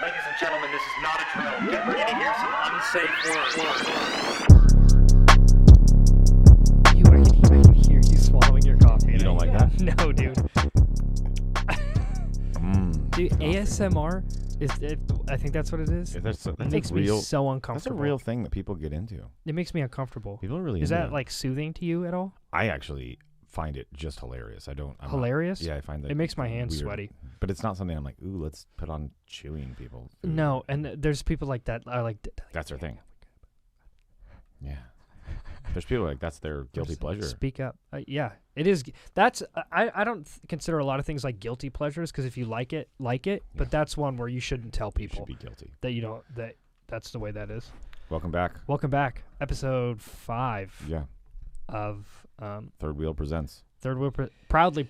Ladies and gentlemen, this is not a drill. Get ready to hear some unsafe words. I can hear you swallowing your coffee. You don't like that? No, dude. Dude, ASMR is. I think that's what it is. Yeah, that's It makes me so uncomfortable. That's a real thing that people get into. It makes me uncomfortable. People are really Is into that like soothing to you at all? I actually find it just hilarious. I'm Hilarious? Yeah, I find that It makes my hands weird. sweaty. But it's not something I'm like, ooh, let's put on chewing people. Food. No, and there's people like that are like. That's their thing. Yeah. There's people like that's their guilty pleasure. Speak up. Yeah, it is. That's I don't consider a lot of things like guilty pleasures because if you like it, like it. Yeah. But that's one where you shouldn't tell people you should be guilty that you don't. That's the way that is. Welcome back. Welcome back. Episode 5. Yeah. Of Third Wheel presents. Third Wheel proudly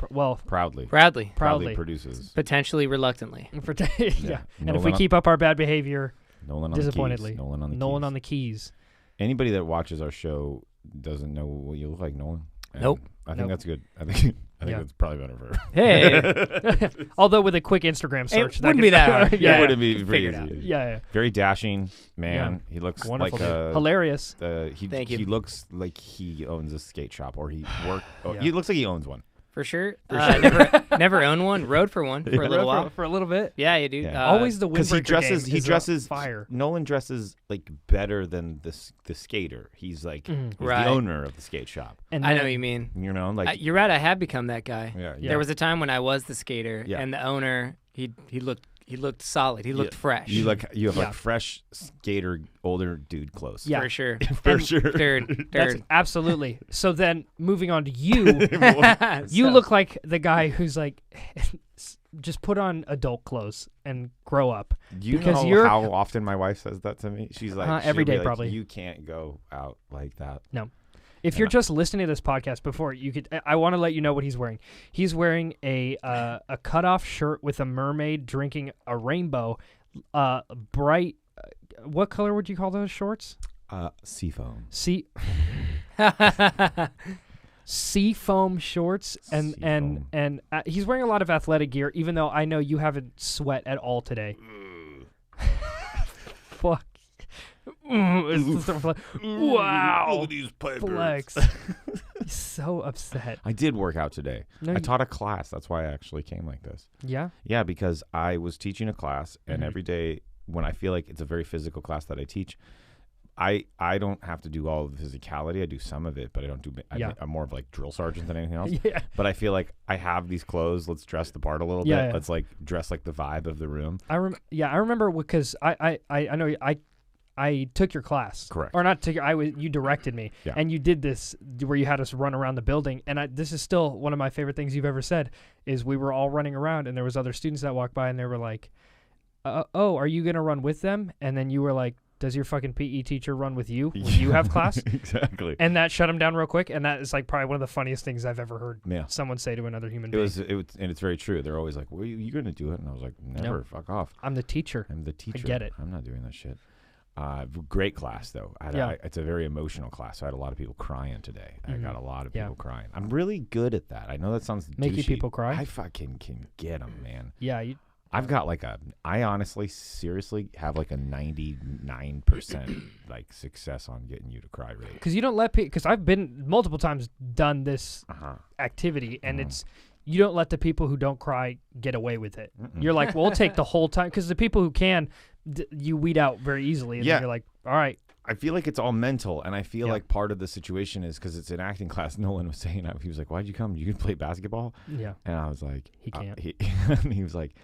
produces. Potentially reluctantly. Yeah. And if we keep up our bad behavior, Nolan on disappointedly, the keys. Nolan on the keys. Anybody that watches our show doesn't know what you look like, Nolan. And Nope. I think that's good. I think Yeah. that's probably better for her. Hey. Although with a quick Instagram search, It wouldn't be that hard. Yeah, It wouldn't be pretty figure it easy. out. Yeah. Very dashing man. He looks Wonderful. like Hilarious. Thank you. He looks like he owns a skate shop or he worked. Yeah. He looks like he owns one. For sure. sure. Never owned one. Rode for one for a little while. For a little bit. Yeah, you do. Yeah. Always the Because windbreaker he dresses fire. Nolan dresses like better than the skater. He's like he's Right. the owner of the skate shop. And I know then- what you mean. You know, like You're right. I have become that guy. yeah. There was a time when I was the skater, Yeah. and the owner he looked solid. He looked fresh. You have Yeah. like fresh skater older dude clothes. Yeah. for sure. For sure. Third. That's absolutely. So then moving on to you, you So- look like the guy who's like, just put on adult clothes and grow up. Do you Because know you're- how often my wife says that to me? She's like every she'll be day like, probably. You can't go out like that. If you're just listening to this podcast before, you could. I want to let you know what he's wearing. He's wearing a cutoff shirt with a mermaid drinking a rainbow, bright. What color would you call those shorts? Seafoam. Seafoam shorts, and he's wearing a lot of athletic gear. Even though I know you haven't sweat at all today. Fuck. Wow. Look at these pipers. Flex. He's so upset. I did work out today. No, I you- taught a class. That's why I actually came like this. Yeah. Yeah, because I was teaching a class, and Mhm. every day when I feel like it's a very physical class that I teach, I don't have to do all of the physicality. I do some of it, but I don't do. I'm more of like drill sergeant than anything else. Yeah. But I feel like I have these clothes. Let's dress the part a little Yeah, bit. yeah. Let's like dress like the vibe of the room. I remember because I know I took your class. Correct. Or not took your, you directed me. Yeah. And you did this where you had us run around the building. And this is still one of my favorite things you've ever said is we were all running around and there was other students that walked by and they were like, oh, are you going to run with them? And then you were like, does your fucking PE teacher run with you when you have class? Exactly. And that shut him down real quick. And that is like probably one of the funniest things I've ever heard Yeah. someone say to another human It being. was, and it's very true. They're always like, "Well, you going to do it?" And I was like, "Never. Fuck off. I'm the teacher. I'm the teacher. get it. I'm not doing that shit." Great class though. It's a very emotional class. So I had a lot of people crying today. I got a lot of people crying. I'm really good at that. I know that sounds Making douchey. people cry? I fucking can get them, man. Yeah. I've got I honestly, seriously have like a 99% like success on getting you to cry rate. Because you don't let people, because I've been multiple times done this activity, and Mm-hmm. it's, you don't let the people who don't cry get away with it. You're like, well, we'll take the whole time, because the people who can, you weed out very easily, and then you're like, all right. I feel like it's all mental, and I feel like part of the situation is because it's an acting class. Nolan was saying, he was like, "Why'd you come? You can play basketball?" Yeah. And I was like, He can't. And he was like,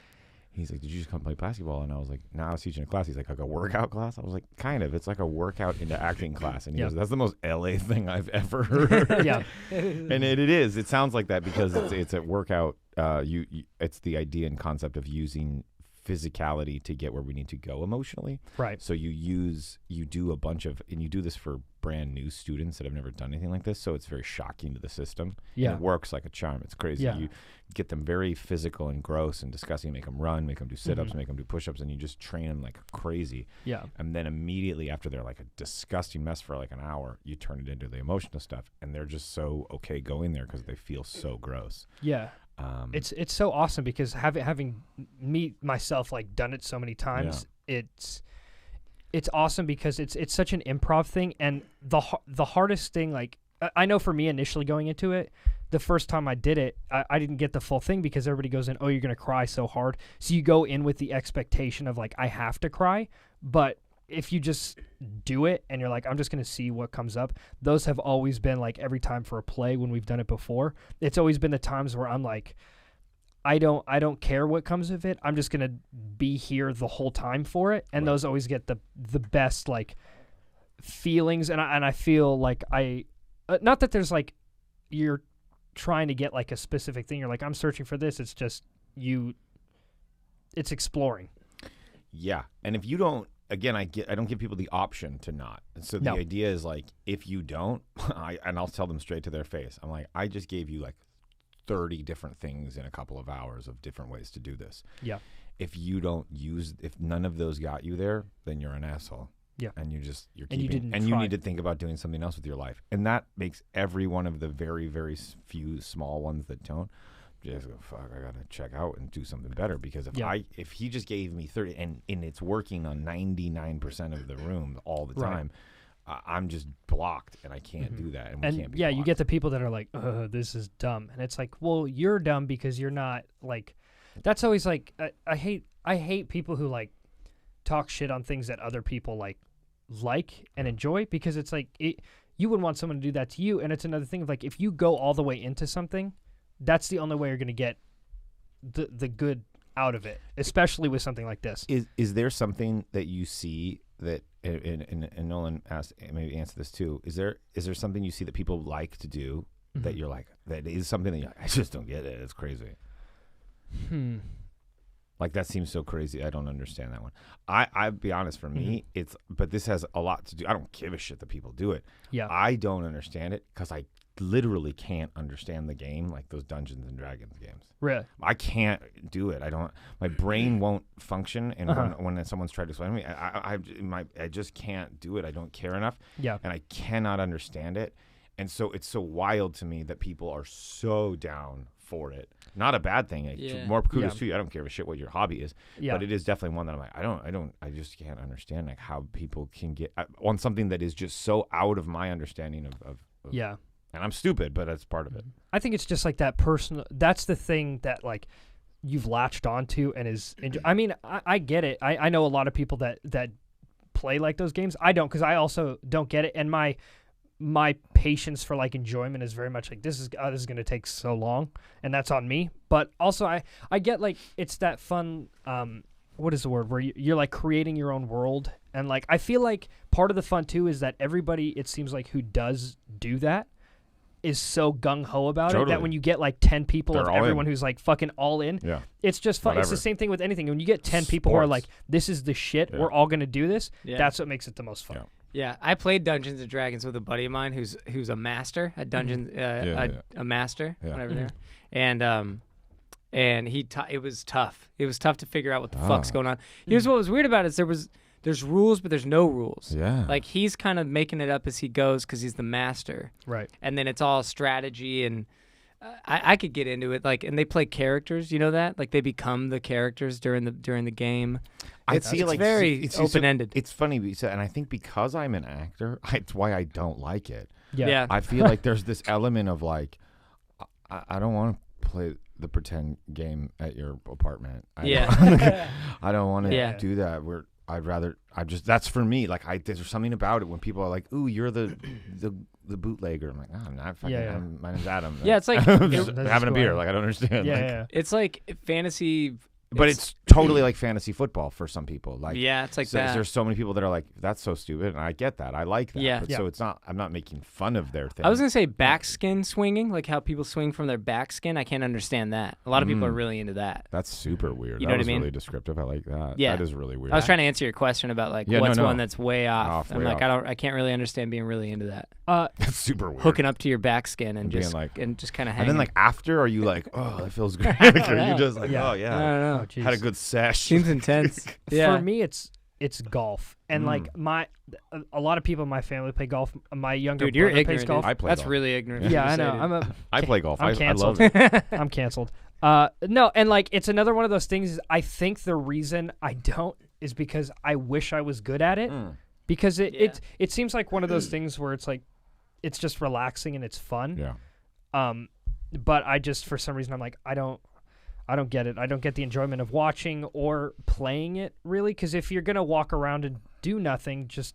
"Did you just come play basketball?" And I was like, "No, I was teaching a class." He's like a workout class? I was like, kind of. It's like a workout into acting class. And he goes, "That's the most LA thing I've ever heard." Yeah. And it is. It sounds like that because it's a workout. It's the idea and concept of using physicality to get where we need to go emotionally. Right. So you do a bunch of, and you do this for brand new students that have never done anything like this. So it's very shocking to the system. Yeah. And it works like a charm. It's crazy. Yeah. You get them very physical and gross and disgusting, make them run, make them do sit-ups, make them do push-ups, and you just train them like crazy. Yeah. And then immediately after they're like a disgusting mess for like an hour, you turn it into the emotional stuff, and they're just so okay going there because they feel so gross. Yeah. It's so awesome because having me myself like done it so many times, it's awesome because it's such an improv thing, and the hardest thing, like I know for me initially going into it, the first time I did it, I didn't get the full thing because everybody goes in, oh, you're gonna cry so hard, so you go in with the expectation of like I have to cry, but if you just do it and you're like, I'm just going to see what comes up, those have always been like every time for a play when we've done it before, it's always been the times where I'm like, I don't care what comes of it. I'm just going to be here the whole time for it. And those always get the best like feelings. And I feel like not that there's like, you're trying to get like a specific thing. You're like, I'm searching for this. It's just it's exploring. Yeah. And if you don't, again, I don't give people the option to not. And so the idea is like, if you don't, and I'll tell them straight to their face. I'm like, I just gave you like 30 different things in a couple of hours of different ways to do this. Yeah. If none of those got you there, then you're an asshole. Yeah. And you you need to think about doing something else with your life. And that makes every one of the very, very few small ones that don't. Just go, fuck, I gotta check out and do something better, because if he just gave me 30 and it's working on 99% of the room all the time, I'm just blocked and I can't do that, and we can't be blocked. You get the people that are like, this is dumb, and it's like, well, you're dumb because you're not like. That's always like I hate people who like talk shit on things that other people like and enjoy, because it's like you wouldn't want someone to do that to you, and it's another thing of like, if you go all the way into something, that's the only way you're going to get the good out of it, especially with something like this. Is there something that you see that, and Nolan asked, maybe answer this too, is there something you see that people like to do that you're like, that is something that I just don't get it, it's crazy? Like, that seems so crazy, I don't understand that one. I'll be honest, for me, but this has a lot to do, I don't give a shit that people do it. Yeah. I don't understand it because I literally can't understand the game, like those Dungeons and Dragons games. Really? I can't do it. My brain won't function, and when someone's tried to explain to me, I just can't do it. I don't care enough. Yeah. And I cannot understand it. And so it's so wild to me that people are so down for it. Not a bad thing. More kudos to you. I don't give a shit what your hobby is. Yeah. But it is definitely one that I'm like, I just can't understand like how people can get on something that is just so out of my understanding of yeah. And I'm stupid, but that's part of it. I think it's just like that personal. That's the thing that like you've latched onto and is. I mean, I get it. I know a lot of people that play like those games. I don't, because I also don't get it. And my patience for like enjoyment is very much like, this is going to take so long, and that's on me. But also I get like, it's that fun. What is the word where you're like creating your own world, and like I feel like part of the fun too is that everybody, it seems like, who does do that is so gung-ho about it that when you get like 10 people of everyone who's like fucking all in, it's just fun. Whatever. It's the same thing with anything. When you get 10 people who are like, this is the shit, we're all going to do this, that's what makes it the most fun. Yeah, I played Dungeons and Dragons with a buddy of mine who's a master at Dungeons, a master, whatever there, and it was tough. It was tough to figure out what the fuck's going on. Here's what was weird about it: is there's rules, but there's no rules. Yeah, like he's kind of making it up as he goes because he's the master, right? And then it's all strategy, and I could get into it. Like, and they play characters. You know that? Like, they become the characters during the game. It's very open-ended. It's funny, and I think because I'm an actor, it's why I don't like it. Yeah. I feel like there's this element of like, I don't want to play the pretend game at your apartment. I don't want to do that. That's for me. Like, there's something about it when people are like, "Ooh, you're the bootlegger." I'm like, "No, I'm not. Fucking, my name's Adam." Yeah, it's like just having a beer. Like, I don't understand. Yeah. It's like fantasy. But it's totally like fantasy football for some people. Like, it's like that. There's so many people that are like, that's so stupid, and I get that. I like that. Yeah. But so it's not. I'm not making fun of their thing. I was gonna say backskin swinging, like how people swing from their backskin. I can't understand that. A lot of people are really into that. That's super weird. You know what I mean? Really descriptive. I like that. Yeah. That is really weird. I was trying to answer your question about like one that's way off. I'm like, I can't really understand being really into that. That's super weird. Hooking up to your backskin and just kind of hanging. And then like after, are you like, oh, that feels great? Or are you just like, oh yeah, I don't know. Had a good sesh. Seems intense. For me, it's it's golf. And like a lot of people in my family play golf. My younger Dude, you're brother ignorant. plays golf. I play That's golf. really ignorant. Yeah, I know. I play golf. I'm I canceled. love it. I'm canceled. No, and like it's another one of those things. I think the reason I don't is because I wish I was good at it. Because it seems like one of those things where it's like it's just relaxing and it's fun. Yeah. But I just for some reason I'm like I don't get it. I don't get the enjoyment of watching or playing it really. Because if you're gonna walk around and do nothing, just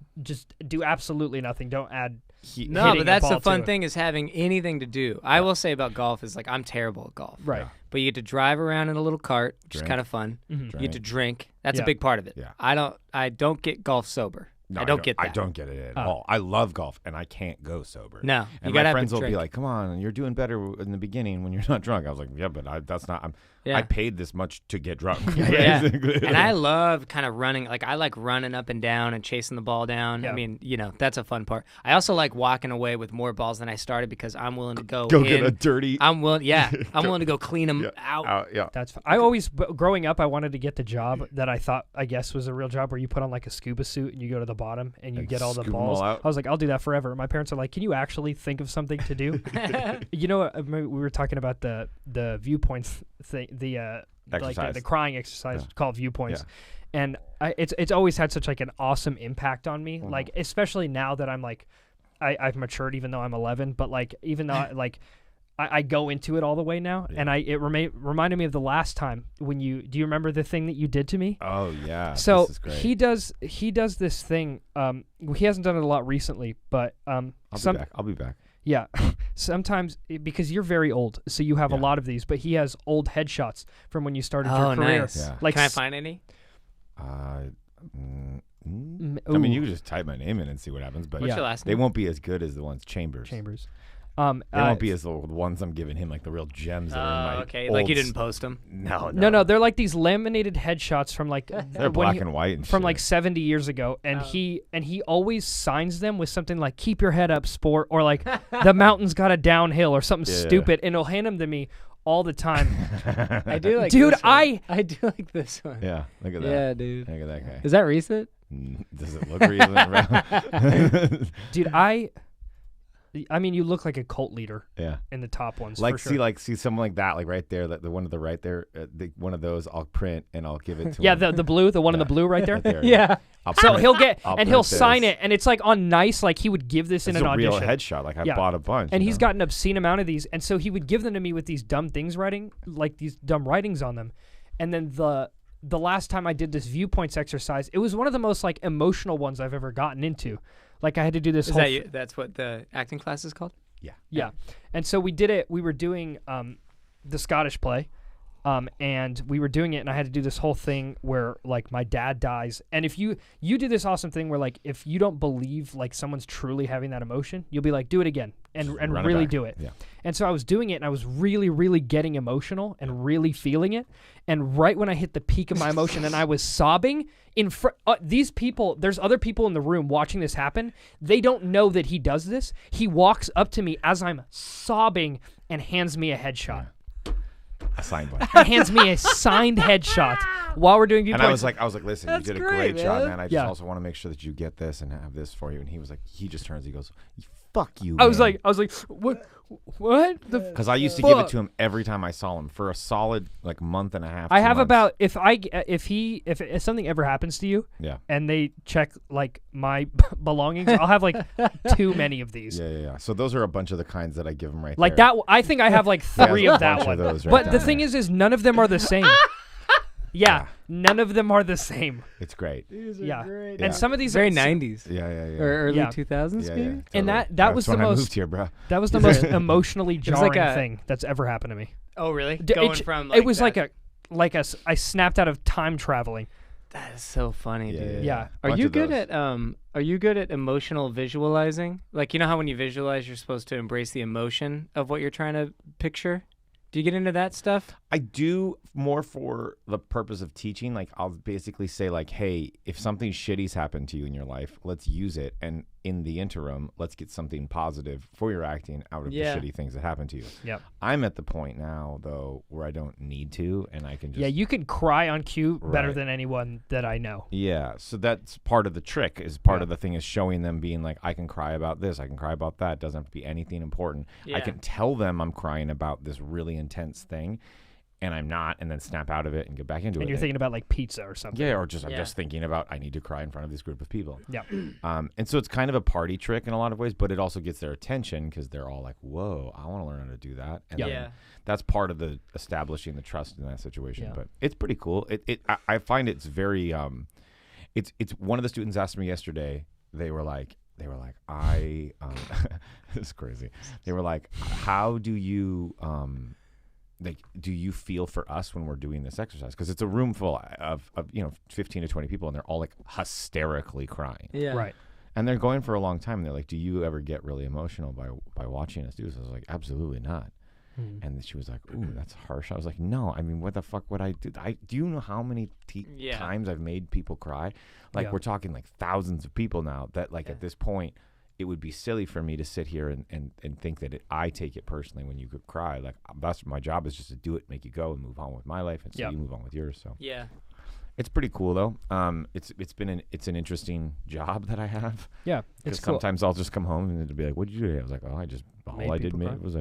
do absolutely nothing. Don't add. No, but that's the fun thing is having anything to do. I will say about golf is like I'm terrible at golf. Right. But you get to drive around in a little cart, which is kind of fun. Mm-hmm. You get to drink. That's a big part of it. Yeah. I don't get golf sober. No, I don't get that. I don't get it at all. I love golf, and I can't go sober. No, and you gotta my have friends to will be drink. like, "Come on, you're doing better in the beginning when you're not drunk." I was like, "Yeah, but that's not. Yeah. I paid this much to get drunk." Yeah. And I love kind of running. Like I like running up and down and chasing the ball down. Yeah. I mean, that's a fun part. I also like walking away with more balls than I started because I'm willing to go get a dirty. I'm willing to go clean them out. Yeah. That's I always growing up I wanted to get the job that I thought I guess was a real job where you put on like a scuba suit and you go to the bottom and you get all the scoop 'em balls. all out. I was like I'll do that forever. My parents are like, can you actually think of something to do? You know, we were talking about the viewpoints thing, the Exercise. the crying exercise called viewpoints. And it's always had such like an awesome impact on me. Like especially now that I'm like I've matured even though I'm 11, but like even though like I go into it all the way now, and it reminded me of the last time when do you remember the thing that you did to me? Oh yeah. So this is great. he does this thing. He hasn't done it a lot recently, but I'll be back. yeah, sometimes because you're very old, so you have a lot of these. But he has old headshots from when you started your career. Nice. Yeah. Like Can I find any? I mean, you can just type my name in and see what happens, but What's your last they name? won't be as good as the ones Chambers. They won't be as the ones I'm giving him, like the real gems that are in my okay. old Like you didn't post them. No, they're like these laminated headshots from like They're black and white and from shit. like 70 years ago, and he always signs them with something like "Keep your head up, sport," or like "The mountain's got a downhill" or something stupid, and he'll hand them to me all the time. I do like Dude, this one. I do like this one. Yeah, look at that. Yeah, dude. Look at that guy. Is that recent? Does it look recent? Dude, I mean, you look like a cult leader. Yeah. In the top ones, Like for sure. see someone like that, like right there, the one to the right there, one of those I'll print and I'll give it to yeah, him. the blue, the one in the blue right there. Right there, Yeah. I'll So print- he'll get I'll and he'll print sign this. it, and it's like on nice, like he would give this in It's an a real audition. headshot. Like I bought a bunch. And you he's know? got an obscene amount of these, and so he would give them to me with these dumb things like these dumb writings on them. And then the last time I did this viewpoints exercise, it was one of the most like emotional ones I've ever gotten into. Like I had to do this Is whole that that's what the acting class is called? Yeah. And so we did it. We were doing the Scottish play, and we were doing it, and I had to do this whole thing where like my dad dies, and if you do this awesome thing where like if you don't believe like someone's truly having that emotion, you'll be like, do it again and Run really back. do it. Yeah. And so I was doing it, and I was really, really getting emotional and really feeling it. And right when I hit the peak of my emotion, and I was sobbing in front. These people, there's other people in the room watching this happen. They don't know that he does this. He walks up to me as I'm sobbing and hands me a headshot. A signed one. He hands me a signed headshot while we're doing And viewpoints. I was like, listen, That's you did a great, great job, man. man. I just also want to make sure that you get this and have this for you. And he was like, he just turns, he goes, fuck you. I was like, what? Because I used to give it to him every time I saw him for a solid like month and a half. I 2 have months. about if something ever happens to you, and they check like my belongings, I'll have like too many of these. Yeah. So those are a bunch of the kinds that I give him right Like there. that, I think I have like three a of that bunch one. of those right But the down thing there. is none of them are the same. Yeah, none of them are the same. It's great. Yeah. great. And some of these Very are 90s. Yeah. Or early Yeah. 2000s, Yeah, maybe? totally. And that That's was the when I most moved here, bro. that was the most emotionally was jarring like thing that's ever happened to me. Oh, really? D- Going it, from it was that. like I snapped out of time traveling. That is so funny, dude. Yeah. Are Bunch you of good those. at Are you good at emotional visualizing? Like, you know how when you visualize, you're supposed to embrace the emotion of what you're trying to picture? Do you get into that stuff? I do more for the purpose of teaching. Like I'll basically say like, hey, if something shitty's happened to you in your life, let's use it. And in the interim, let's get something positive for your acting out of the shitty things that happen to you. Yep. I'm at the point now, though, where I don't need to, and I can just... Yeah, you can cry on cue better Right. than anyone that I know. Yeah, so that's part of the trick, is part of the thing is showing them, being like, I can cry about this, I can cry about that. It doesn't have to be anything important. Yeah. I can tell them I'm crying about this really intense thing, and I'm not, and then snap out of it and get back into it. And you're thinking about like pizza or something. Yeah, or just I'm just thinking about I need to cry in front of this group of people. Yeah. And so it's kind of a party trick in a lot of ways, but it also gets their attention because they're all like, "Whoa, I want to learn how to do that." And then that's part of the establishing the trust in that situation. Yeah. But it's pretty cool. I find it's very it's one of the students asked me yesterday. They were like I it's crazy. They were like, "How do you like, do you feel for us when we're doing this exercise?" Because it's a room full of 15 to 20 people, and they're all like hysterically crying. Yeah. Right. And they're going for a long time. And they're like, "Do you ever get really emotional by watching us do this?" I was like, "Absolutely not." And she was like, "Ooh, that's harsh." I was like, "No, I mean, what the fuck would I do? Do you know how many times I've made people cry? Like, we're talking like thousands of people now that like at this point, it would be silly for me to sit here and think that I take it personally when you could cry. Like, that's my job, is just to do it, make you go, and move on with my life, and so you move on with yours." So it's pretty cool though. It's an interesting job that I have. Yeah, it's cool. Sometimes I'll just come home and it'll be like, "What'd you do today?" I was like, "Oh, I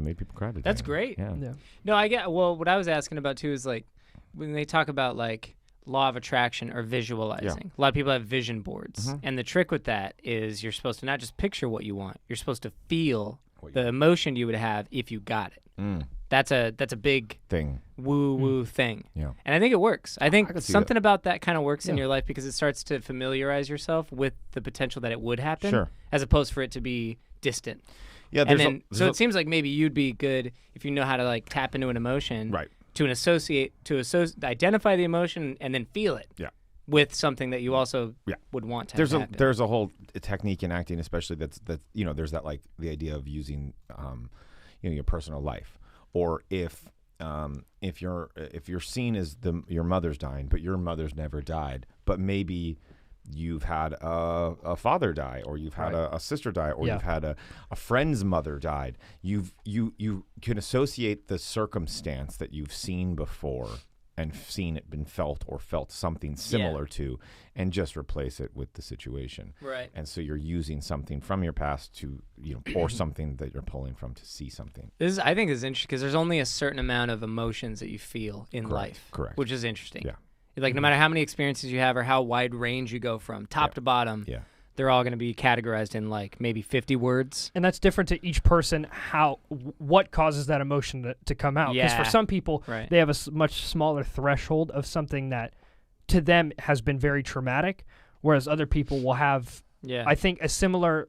made people cry today." That's great. Yeah. No, what I was asking about too is like when they talk about like law of attraction or visualizing. A lot of people have vision boards. And the trick with that is you're supposed to not just picture what you want, you're supposed to feel the emotion you would have if you got it. That's a big thing, woo thing. Yeah. And I think it works. I think something that. about that kind of works in your life because it starts to familiarize yourself with the potential that it would happen, as opposed for it to be distant. Yeah, so it seems like maybe you'd be good if you know how to like tap into an emotion, right? To identify the emotion and then feel it, with something that you also would want to happen. There's a whole technique in acting, especially that's there's that like the idea of using your personal life, or if you're seen as your mother's dying, but your mother's never died, but maybe you've had a father die, or you've had a sister die, or you've had a friend's mother died. You can associate the circumstance that you've seen before and seen it been felt or felt something similar to, and just replace it with the situation. Right. And so you're using something from your past to, or something that you're pulling from to see something. I think this is interesting because there's only a certain amount of emotions that you feel in life. Correct. Which is interesting. Yeah. Like no matter how many experiences you have or how wide range you go from top to bottom, they're all going to be categorized in like maybe 50 words. And that's different to each person, what causes that emotion to come out. Because for some people, they have a much smaller threshold of something that to them has been very traumatic, whereas other people will have, I think, a similar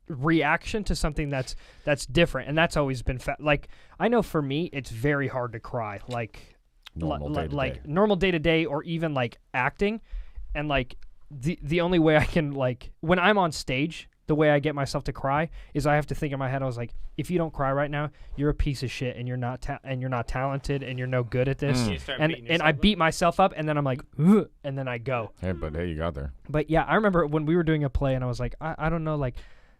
reaction to something that's different. And that's always been, like, I know for me, it's very hard to cry. Like, normal day to day, or even like acting, and like the only way I can, like, when I'm on stage, the way I get myself to cry is I have to think in my head, I was like, if you don't cry right now, you're a piece of shit, and you're not talented, and you're no good at this. And I beat myself up, and then I'm like, ugh, and then I go. Hey, you got there. But yeah, I remember when we were doing a play, and I was like, I don't know, like,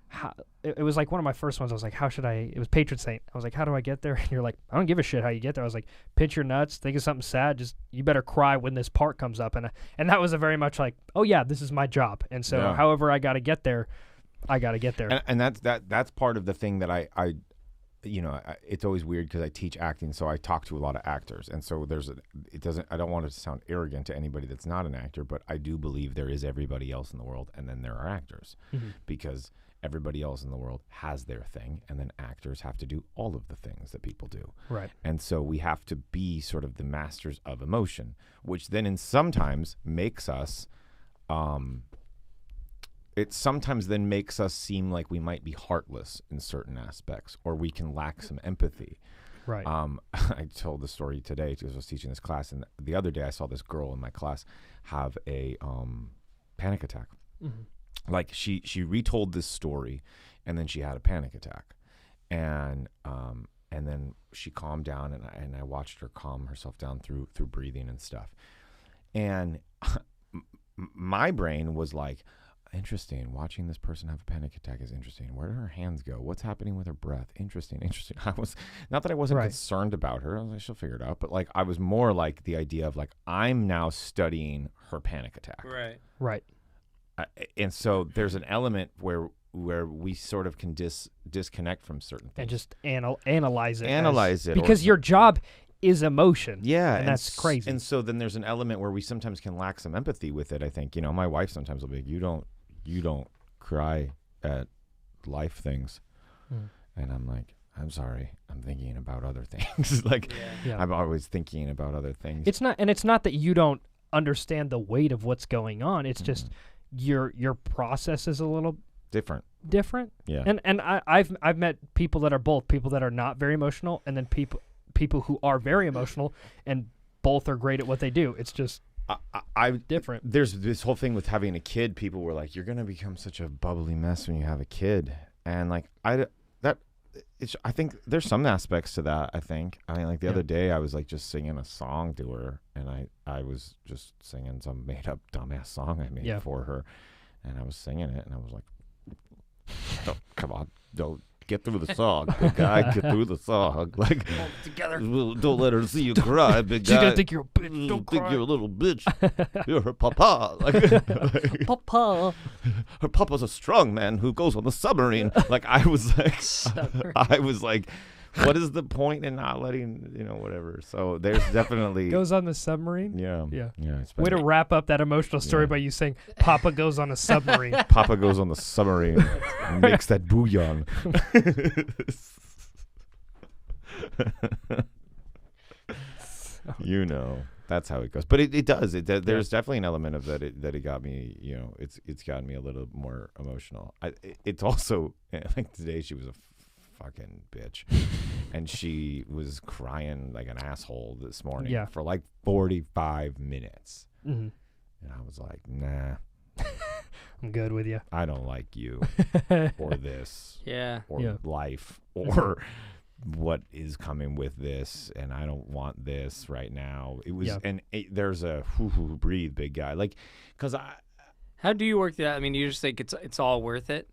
how, it was like one of my first ones. I was like, it was Patron Saint. I was like, how do I get there? And you're like, I don't give a shit how you get there. I was like, pinch your nuts, think of something sad, just, you better cry when this part comes up. And that was a very much like, oh yeah, this is my job. And so however I got to get there, I got to get there. And that's part of the thing that I it's always weird because I teach acting, so I talk to a lot of actors. And so I don't want it to sound arrogant to anybody that's not an actor, but I do believe there is everybody else in the world, and then there are actors, because everybody else in the world has their thing, and then actors have to do all of the things that people do. Right. And so we have to be sort of the masters of emotion, which then sometimes makes us it sometimes then makes us seem like we might be heartless in certain aspects, or we can lack some empathy. Right. I told the story today because I was teaching this class, and the other day I saw this girl in my class have a panic attack. Like she retold this story, and then she had a panic attack, and then she calmed down, and I watched her calm herself down through breathing and stuff, and my brain was like, interesting. Watching this person have a panic attack is interesting. Where do her hands go? What's happening with her breath? Interesting. I was, not that I wasn't concerned about her. I was like, she'll figure it out. But like, I was more like the idea of like, I'm now studying her panic attack. Right. And so there's an element where we sort of can disconnect from certain things. And just analyze it. Analyze it. Because your job is emotion. Yeah. And that's crazy. And so then there's an element where we sometimes can lack some empathy with it, I think. You know, my wife sometimes will be like, you don't cry at life things. And I'm like, I'm sorry. I'm thinking about other things. Like, I'm always thinking about other things. It's not that you don't understand the weight of what's going on. It's just your process is a little different. Yeah. And I've met people that are both, people that are not very emotional, and then people who are very emotional, and both are great at what they do. It's just different. There's this whole thing with having a kid. People were like, "You're gonna become such a bubbly mess when you have a kid," and like I think there's some aspects to that. I mean, like the other day, I was like just singing a song to her, and I was just singing some made up dumbass song I made for her, and I was singing it, and I was like, "Oh, come on, don't get through the song, big guy, get through the song, like Hold it together. Don't let her see you cry, big guy. She's gonna think you're a bitch. Don't think cry. you're a little bitch. You're her papa. Like, Papa. Her papa's a strong man who goes on the submarine." Like I was like, what is the point in not letting, whatever. So there's definitely Goes on the submarine. Yeah. Way to wrap up that emotional story by you saying Papa goes on a submarine. Papa goes on the submarine and makes that bouillon. That's how it goes. But it does. There's definitely an element of that. It got me. It's gotten me a little more emotional. It's also like today she was a fucking bitch, and she was crying like an asshole this morning for like 45 minutes. And I was like, nah. I'm good with you. I don't like you or this or life or what is coming with this, and I don't want this right now. It was there's a breathe, big guy, like, because how do you work that? I mean, you just think it's all worth it?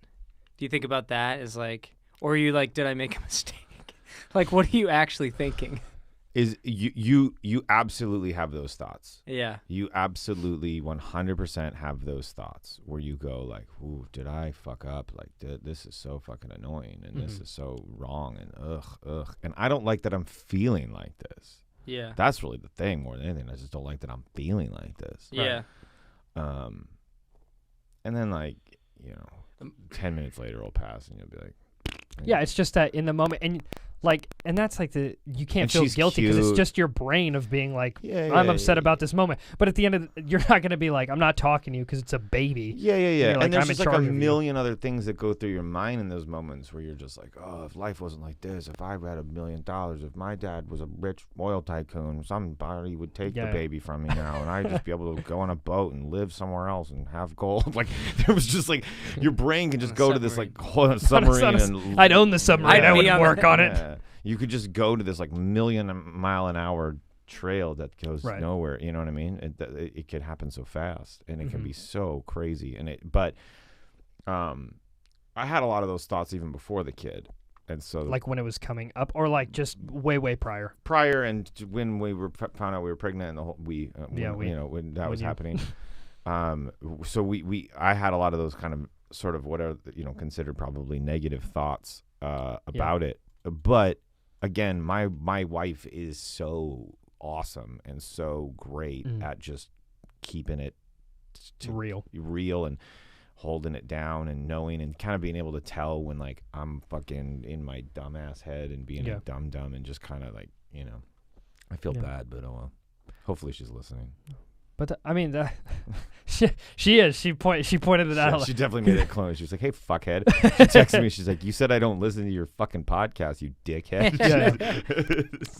Do you think about that as like, or are you like, did I make a mistake? Like, what are you actually thinking? Is you absolutely have those thoughts. Yeah. You absolutely 100% have those thoughts where you go like, ooh, did I fuck up? Like, this is so fucking annoying, and this is so wrong, and ugh. And I don't like that I'm feeling like this. Yeah. That's really the thing more than anything. I just don't like that I'm feeling like this. Yeah. And then like, 10 minutes later will pass and you'll be like, yeah, it's just that in the moment, and that's like you can't feel she's guilty because cute. it's just your brain of being like, I'm upset about this moment. But at the end of you're not going to be like, I'm not talking to you because it's a baby. Yeah. Like, And there's I'm just in like a charge of you. million other things that go through your mind in those moments where you're just like, oh, if life wasn't like this, if I had $1 million, if my dad was a rich oil tycoon, somebody would take the baby from me now, and I'd just be able to go on a boat and live somewhere else and have gold. Like, there was just like, your brain can just go to this like submarine and I'd own the submarine. I wouldn't work on it. You could just go to this like 1,000,000-mile-an-hour trail that goes nowhere. You know what I mean? It can happen so fast, and it can be so crazy. But I had a lot of those thoughts even before the kid, and so like when it was coming up, or like just way prior. And when we found out we were pregnant, and the whole when that was happening. So I had a lot of those kind of sort of what are considered probably negative thoughts about it, but. Again, my wife is so awesome and so great at just keeping it real and holding it down and knowing and kind of being able to tell when like I'm fucking in my dumbass head and being a dumb and just kind of like, I feel bad, but oh well. Hopefully she's listening. But she is. She pointed it out. She definitely made it clone. She was like, "Hey, fuckhead." She texted me. She's like, "You said I don't listen to your fucking podcast, you dickhead."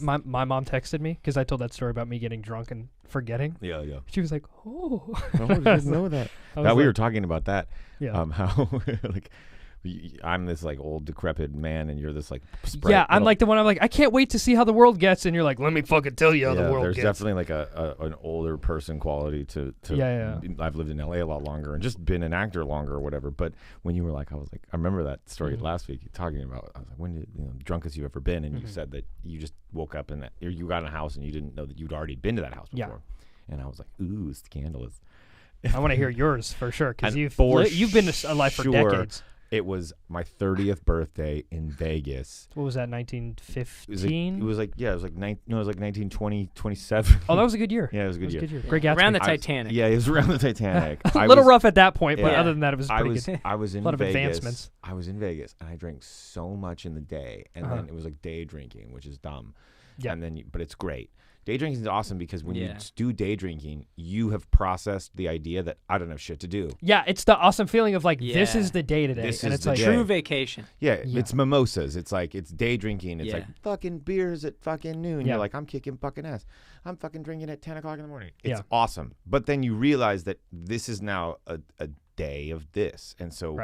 My mom texted me because I told that story about me getting drunk and forgetting. Yeah. She was like, "Oh, I didn't know that." We were talking about that. Yeah. How like I'm this like old decrepit man, and you're this like I'm like the one. I'm like, I can't wait to see how the world gets, and you're like, let me fucking tell you how the world there's gets. definitely like an older person quality to I've lived in LA a lot longer and just been an actor longer or whatever. But when you were like, I was like, I remember that story last week talking about. I was like, when did drunkest you ever been? And you said that you just woke up and you got in a house and you didn't know that you'd already been to that house before. And I was like, ooh, scandalous. I want to hear yours for sure, because you've been alive for decades. It was my 30th birthday in Vegas. What was that, 1915? It was like 1920, 27. Oh, that was a good year. Yeah, it was a good year. Great Gatsby. Around the Titanic. It was around the Titanic. A little rough at that point, but other than that, it was pretty good. I was in a lot Vegas. of advancements. I was in Vegas, and I drank so much in the day, and then it was like day drinking, which is dumb. Yeah. And then, but it's great. Day drinking is awesome because when you do day drinking, you have processed the idea that I don't have shit to do. Yeah, it's the awesome feeling of like, this is the day today. This and is it's like true vacation. Yeah, it's mimosas. It's like, it's day drinking. It's like fucking beers at fucking noon. Yeah. You're like, I'm kicking fucking ass. I'm fucking drinking at 10 o'clock in the morning. It's awesome. But then you realize that this is now a day of this. And so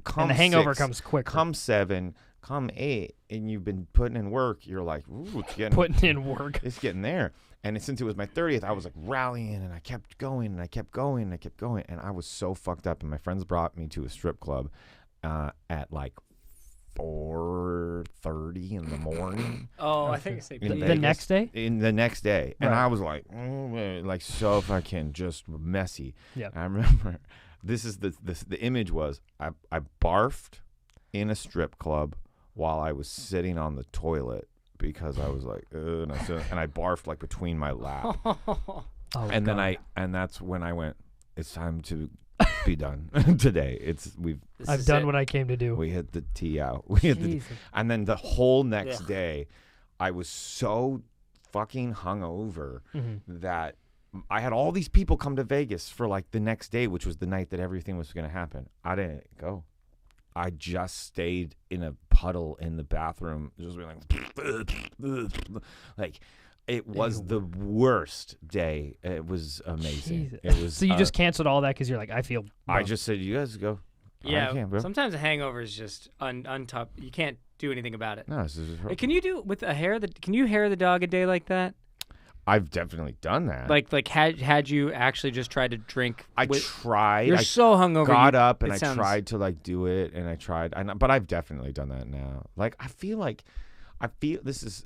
come and the hangover 6, comes quick. Come 7, come 8, and you've been putting in work. You're like, ooh, it's getting putting in work. It's getting there. And since it was my 30th, I was like rallying, and I kept going, and I kept going, and I kept going, and I was so fucked up. And my friends brought me to a strip club at like 4:30 in the morning. Oh, I think it's the next day. The next day, and I was like, like so fucking just messy. Yeah. I remember this is the image was I barfed in a strip club while I was sitting on the toilet. Because I was like, and I barfed like between my lap, and that's when I went. It's time to be done today. I've done what I came to do. We hit the tee out. And then the whole next day, I was so fucking hungover that I had all these people come to Vegas for like the next day, which was the night that everything was going to happen. I didn't go. I just stayed in a puddle in the bathroom, just like it was the worst day. It was amazing. It was. So you just canceled all that because you're like, I feel. I just said, you guys go. Yeah. Sometimes a hangover is just untouched. You can't do anything about it. No. Can you do with a hair? Can you hair the dog a day like that? I've definitely done that. Like had you actually just tried to drink? I tried. You're so hungover. Got up and I tried to like do it, and I tried. But I've definitely done that now. Like I feel this is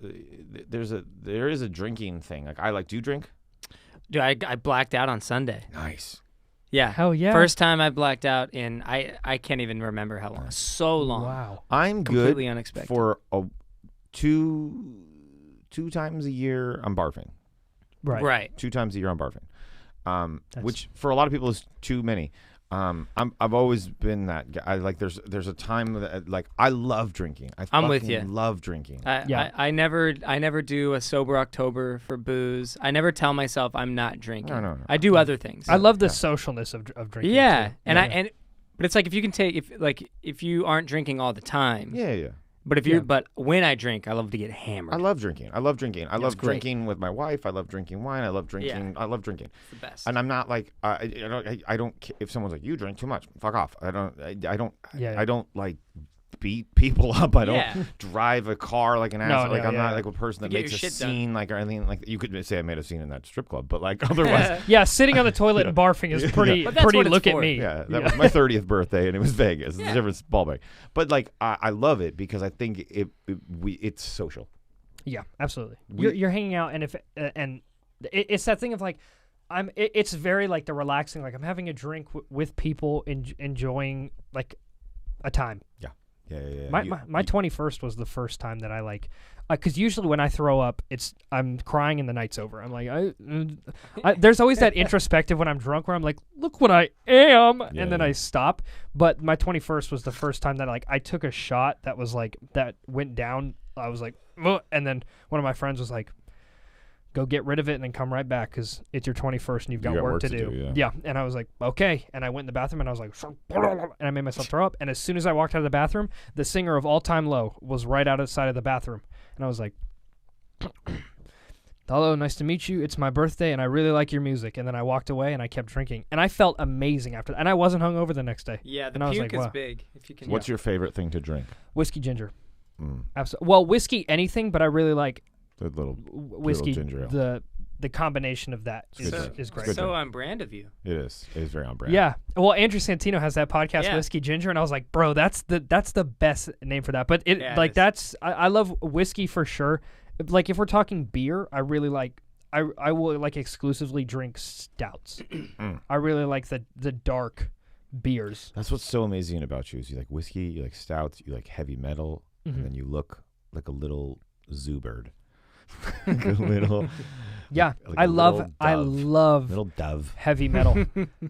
there is a drinking thing. Like I like. Do you drink? Dude, I blacked out on Sunday. Nice. Yeah. Hell yeah. First time I blacked out in I can't even remember how long. So long. Wow. I'm completely good unexpected. For two times a year I'm barfing. Right. 2 times a year I'm barfing, which for a lot of people is too many. I've always been that guy. I like there's a time that like I love drinking. I'm with you. Love drinking. I never do a sober October for booze. I never tell myself I'm not drinking. No. I do other things. I love the socialness of drinking. Yeah, too. But it's like if you can take if you aren't drinking all the time. Yeah. But when I drink, I love to get hammered. I love drinking. I love drinking with my wife. I love drinking wine. I love drinking. Yeah. I love drinking. It's the best. And I'm not like I don't. If someone's like, you drink too much, fuck off. I don't like beat people up. I don't drive a car like an asshole. Like I'm not like a person that makes a scene like or anything. Like you could say I made a scene in that strip club, but like otherwise. Sitting on the toilet and barfing is pretty. Look at me. Yeah, that was my 30th birthday, and it was Vegas. It's a different ballpark. But like I love it because I think it's social. Yeah, absolutely. You're hanging out, and it's that thing of like. It's very like the relaxing. Like I'm having a drink with people, enjoying like a time. Yeah. My 21st was the first time that I like, because usually when I throw up, I'm crying and the night's over. I'm like, there's always that introspective when I'm drunk where I'm like, look what I am, and then I stop. But my 21st was the first time that like I took a shot that was like that went down. I was like, ugh, and then one of my friends was like, go get rid of it and then come right back because it's your 21st and you've got work to do. Yeah. And I was like, okay. And I went in the bathroom and I was like, and I made myself throw up. And as soon as I walked out of the bathroom, the singer of All Time Low was right outside of the bathroom. And I was like, hello, nice to meet you. It's my birthday, and I really like your music. And then I walked away, and I kept drinking. And I felt amazing after that. And I wasn't hungover the next day. Yeah, the and I was puke like, is wow. big. If you can. What's your favorite thing to drink? Whiskey ginger. Mm. Absolutely. Well, whiskey anything, but I really like The little whiskey. ginger ale. The combination of that is great. So on brand of you. It is. It is very on brand. Yeah. Well, Andrew Santino has that podcast, Yeah. Whiskey Ginger, and I was like, bro, that's the best name for that. But I love whiskey for sure. Like if we're talking beer, I really like. I will like exclusively drink stouts. I really like the dark beers. That's what's so amazing about you is you like whiskey, you like stouts, you like heavy metal, and then you look like a little zoo bird. Like a little. Yeah, like I a love little dove. Little dove. heavy metal.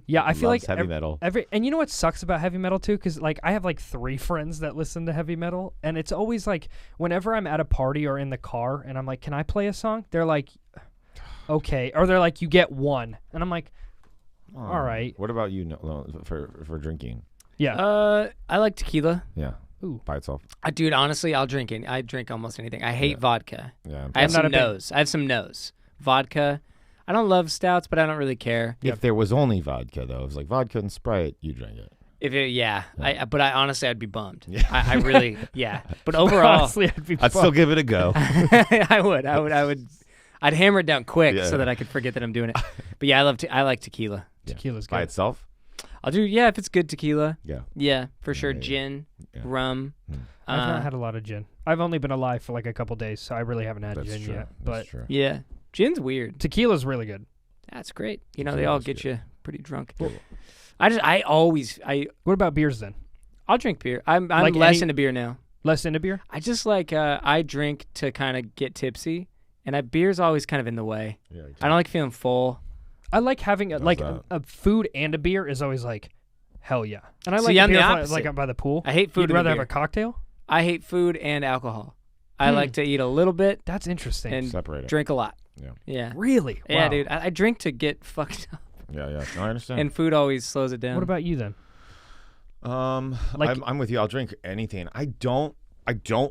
Yeah, I feel like heavy metal. And you know what sucks about heavy metal too? Because like I have like 3 friends that listen to heavy metal, and it's always like whenever I'm at a party or in the car, and I'm like, "Can I play a song?" They're like, "Okay," or they're like, "You get one," and I'm like, "All right." What about you for drinking? Yeah. I like tequila. Yeah. Ooh. By itself. Dude, honestly, I drink almost anything. I hate vodka. Yeah. I have not some no's. Vodka. I don't love stouts, but I don't really care. If there was only vodka, though, it was like vodka and Sprite, you drink it. But honestly, I'd be bummed. Yeah. I really, yeah. But overall, Honestly, I'd still give it a go. I would. I'd hammer it down quick so that I could forget that I'm doing it. But yeah, I like tequila. Tequila's By good. itself? I'll do, if it's good tequila. Yeah. Yeah, for sure. Yeah. Gin, Yeah. rum. I've not had a lot of gin. I've only been alive for like a couple days, so I really haven't had That's gin true. yet. That's But true. Yeah. Gin's weird. tequila's really good. That's great. You know, they Tequila's all get good. you pretty drunk. Cool. What about beers then? I'll drink beer. I'm Like less any- into beer now. Less into beer? I just like I drink to kind of get tipsy, and beer's always kind of in the way. Yeah, I don't like feeling full. I like having that? a food and a beer is always like, hell yeah. And I See, like I'm beer the if opposite. like I'm by the pool. I hate food You'd and rather beer. have a cocktail? I hate food and alcohol. I like to eat a little bit That's interesting. and Separate it. drink a lot. Yeah. Yeah. Really? Yeah, Wow. dude. I drink to get fucked up, Yeah. No, I understand. and food always slows it down. What about you then? Like- I'm with you. I'll drink anything. I don't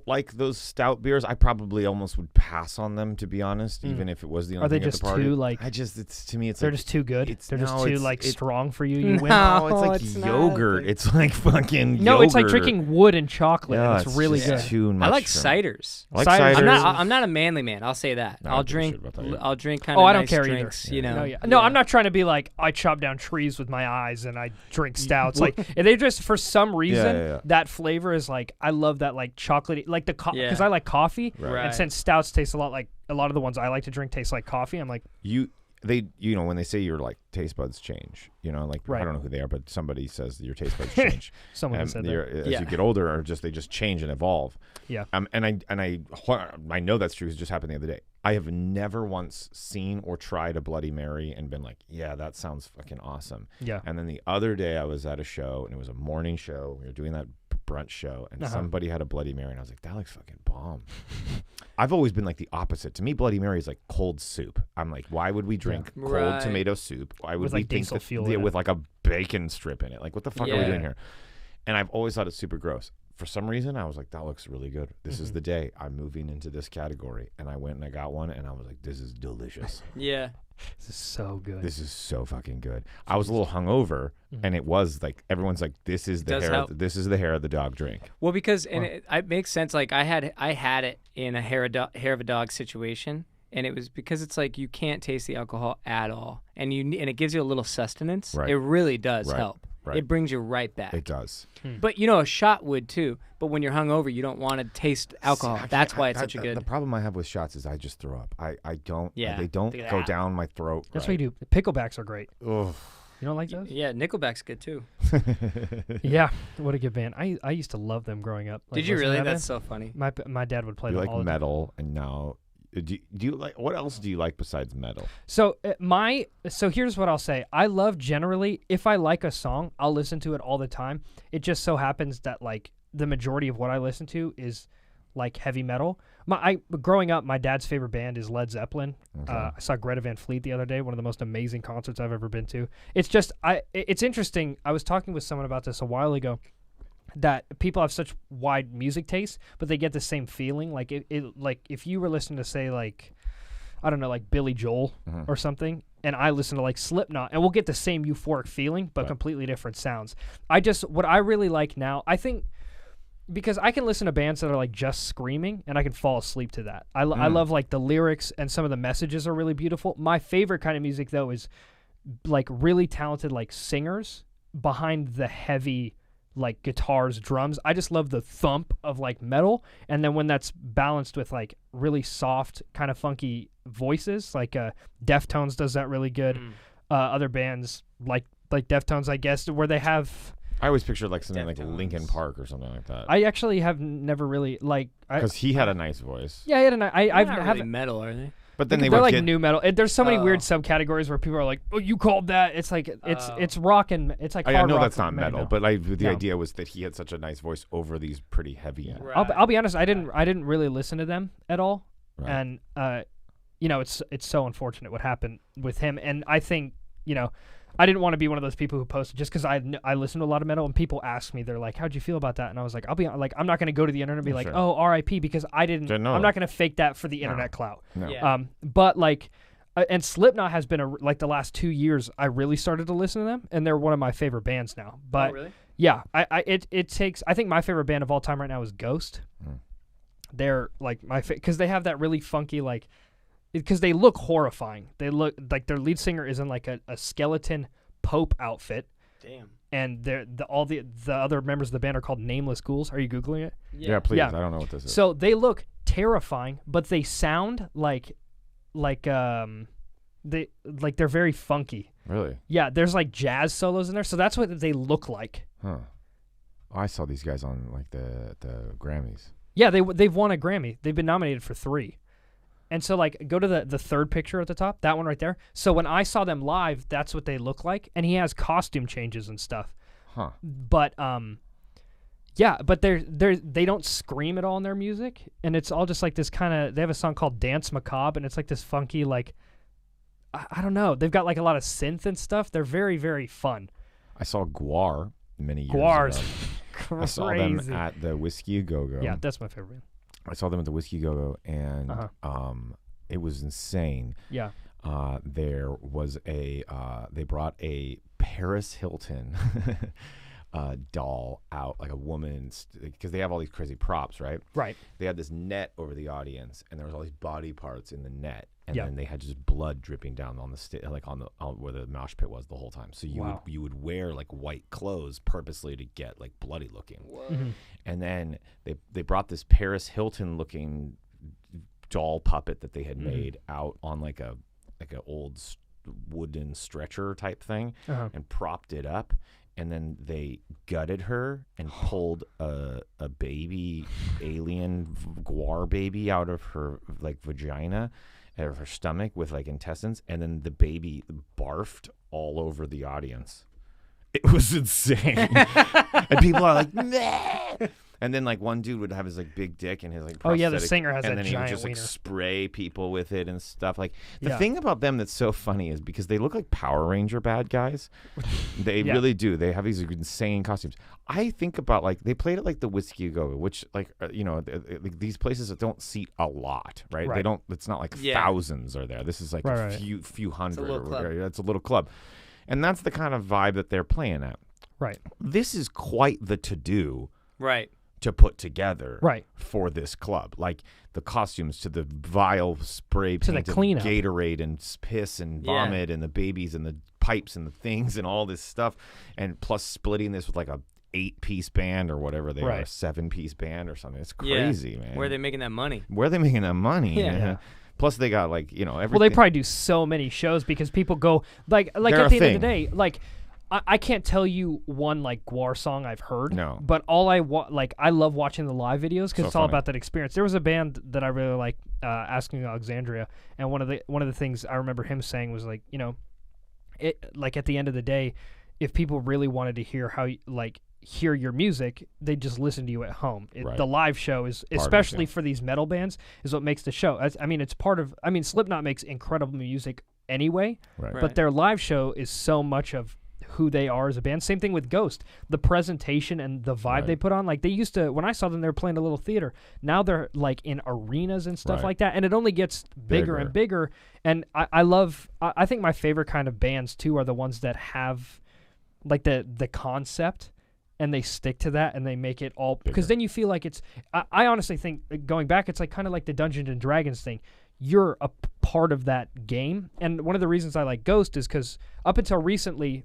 like those stout beers. I probably almost would pass on them, to be honest, even if it was the only Are they thing just at the party. too, like- to me, it's They're like, just too good. it's- They're just no, too it's- like it- strong for you. You win. No, it's like it's not. yogurt. It's like fucking No, yogurt. it's like drinking wood and chocolate. Yeah, and it's really just good. too much. I like for me. ciders. I like Ciders. ciders. I'm not a manly man. I'll say that. No, I I'll don't give a drink. shit about that either. I'll drink kind of Oh, I don't nice care either. drinks. You know. No, yeah. No, I'm not trying to be like I chop down trees with my eyes and I drink stouts. Like if they just for some reason yeah. that flavor is like I love that like chocolatey like the because Yeah. I like coffee Right. and since stouts taste a lot like a lot of the ones I like to drink taste like coffee. I'm like When they say your like taste buds change, like Right. I don't know who they are, but somebody says your taste buds change. someone and said that. as Yeah. you get older, or they just change and evolve. Yeah. And I know that's true because it just happened the other day. I have never once seen or tried a Bloody Mary and been like, yeah, that sounds fucking awesome. Yeah. And then the other day I was at a show and it was a morning show. We were doing that brunch show and somebody had a Bloody Mary and I was like, that looks fucking bomb. I've always been like the opposite. To me, Bloody Mary is like cold soup. I'm like, why would we drink cold Right. tomato soup? Why would With, we like, think diesel that, fuel in with like a bacon strip in it? Like, what the fuck are we Yeah. doing here? And I've always thought it's super gross. For some reason, I was like, that looks really good. This is the day I'm moving into this category. And I went and I got one and I was like, this is delicious. Yeah. This is so good. This is so fucking good. I was a little hungover and it was like, everyone's like, this is the Does hair. help. This is the hair of the dog drink. Well, because it makes sense. Like I had it in a hair of a dog situation, and it was because it's like you can't taste the alcohol at all, and it gives you a little sustenance. Right. It really does Right. help. Right. It brings you right back. It does. But a shot would too. But when you're hungover, you don't want to taste alcohol. See, That's why it's such a good. The problem I have with shots is I just throw up. I don't. Yeah. They don't Look at go that. down my throat. That's right. what you do. Picklebacks are great. Ugh. You don't like those? Yeah, Nickelback's good too. Yeah. What a good band. I used to love them growing up. Like, Did you listening really? to that That's so funny. band. My dad would play You them like all the time. metal, and now do you like what else do you like besides metal? So so here's what I'll say. I love generally if I like a song, I'll listen to it all the time. It just so happens that like the majority of what I listen to is like heavy metal. Growing up, my dad's favorite band is Led Zeppelin. Okay. I saw Greta Van Fleet the other day, one of the most amazing concerts I've ever been to. It's just it's interesting. I was talking with someone about this a while ago. That people have such wide music tastes, but they get the same feeling. Like like if you were listening to say like, I don't know, like Billy Joel or something, and I listen to like Slipknot, and we'll get the same euphoric feeling, but completely different sounds. What I really like now, I think, because I can listen to bands that are like just screaming, and I can fall asleep to that. I love like the lyrics, and some of the messages are really beautiful. My favorite kind of music though is like really talented like singers behind the heavy like guitars, drums. I just love the thump of like metal, and then when that's balanced with like really soft kind of funky voices, like Deftones does that really good. Other bands like Deftones, I guess, where they have, I always pictured like something Deftones. like Linkin Park or something like that. I actually have never really like, because he had a nice voice. yeah, he had I've not haven't really metal, are they? But then they're would like get, new metal. There's so many weird subcategories where people are like, "Oh, you called that?" It's like it's rock and it's like I hard know rock that's not metal, now. but the No. idea was that he had such a nice voice over these pretty heavy. Right. I'll be honest. I didn't really listen to them at all, Right. and you know, it's so unfortunate what happened with him. And I think, you know, I didn't want to be one of those people who posted just because I listen to a lot of metal, and people ask me, they're like, "How'd you feel about that?" And I was like, I'm not going to go to the internet and be like, Sure. "Oh, R.I.P." because I didn't. Didn't know I'm that. not going to fake that for the internet clout. No. Yeah. But like, and Slipknot has been like the last 2 years I really started to listen to them, and they're one of my favorite bands now. But oh, really? yeah, it takes. I think my favorite band of all time right now is Ghost. They're like because they have that really funky like, because they look horrifying. They look like their lead singer is in like a skeleton Pope outfit, Damn. and all the other members of the band are called Nameless Ghouls. Are you googling it? Yeah, please. Yeah. I don't know what this is. So they look terrifying, but they sound like they're very funky. Really? Yeah, there's like jazz solos in there, so that's what they look like. Huh. I saw these guys on like the Grammys. Yeah, they've won a Grammy. They've been nominated for 3. And so, like, go to the third picture at the top, that one right there. So when I saw them live, that's what they look like. And he has costume changes and stuff. Huh. But yeah, but they don't scream at all in their music, and it's all just like this kind of. They have a song called "Dance Macabre," and it's like this funky, like, I don't know. They've got like a lot of synth and stuff. They're very, very fun. I saw Guar many years Guar's ago. crazy. I saw them at the Whiskey A Go Go. Yeah, that's my favorite band. I saw them at the Whiskey Go Go, and it was insane. Yeah. There was they brought a Paris Hilton doll out, like a woman, because they have all these crazy props, right? Right. They had this net over the audience, and there was all these body parts in the net, and Yeah. then they had just blood dripping down on the like on where the mosh pit was the whole time. So you would wear like white clothes purposely to get like bloody looking. Mm-hmm. And then they brought this Paris Hilton looking doll puppet that they had made out on like a old wooden stretcher type thing, and propped it up. And then they gutted her and pulled a baby alien guar baby out of her like vagina, out of her stomach with like intestines, and then the baby barfed all over the audience. It was insane. And people are like, nah. And then like one dude would have his like big dick and his like prosthetic, the singer has and that then he would giant just like wiener. spray people with it and stuff. Like the Yeah. thing about them that's so funny is because they look like Power Ranger bad guys. They really do. They have these insane costumes. I think about like they played at like the Whiskey Go, which like these places that don't seat a lot, right? They don't. It's not like thousands are there. This is like a few hundred. It's a little club. It's a little club, and that's the kind of vibe that they're playing at. Right. This is quite the to-do. Right. To put together Right. for this club, like the costumes to the vile spray To the paint of cleanup. Gatorade and piss and vomit and the babies and the pipes and the things and all this stuff, and plus splitting this with like a 8-piece band or whatever they are, a 7-piece band or something. It's crazy, man. Where are they making that money? Where are they making that money? Yeah. Man? Plus they got like everything. Well, they probably do so many shows because people go like They're at a the end thing. of the day, like. I can't tell you one like Guar song I've heard. No. But all I love watching the live videos because it's all funny. about that experience. There was a band that I really like, Asking Alexandria, and one of the things I remember him saying was like, it like at the end of the day, if people really wanted to hear hear your music, they just listen to you at home. The live show is, especially for these metal bands, is what makes the show. It's part of. Slipknot makes incredible music anyway, but their live show is so much of who they are as a band. Same thing with Ghost. The presentation and the vibe they put on. Like they used to, when I saw them, they were playing a little theater. Now they're like in arenas and stuff like that. And it only gets bigger and bigger. And I think my favorite kind of bands too are the ones that have like the concept and they stick to that and they make it all, because then you feel like it's, I honestly think going back, it's like kind of like the Dungeons and Dragons thing. You're a part of that game. And one of the reasons I like Ghost is because up until recently,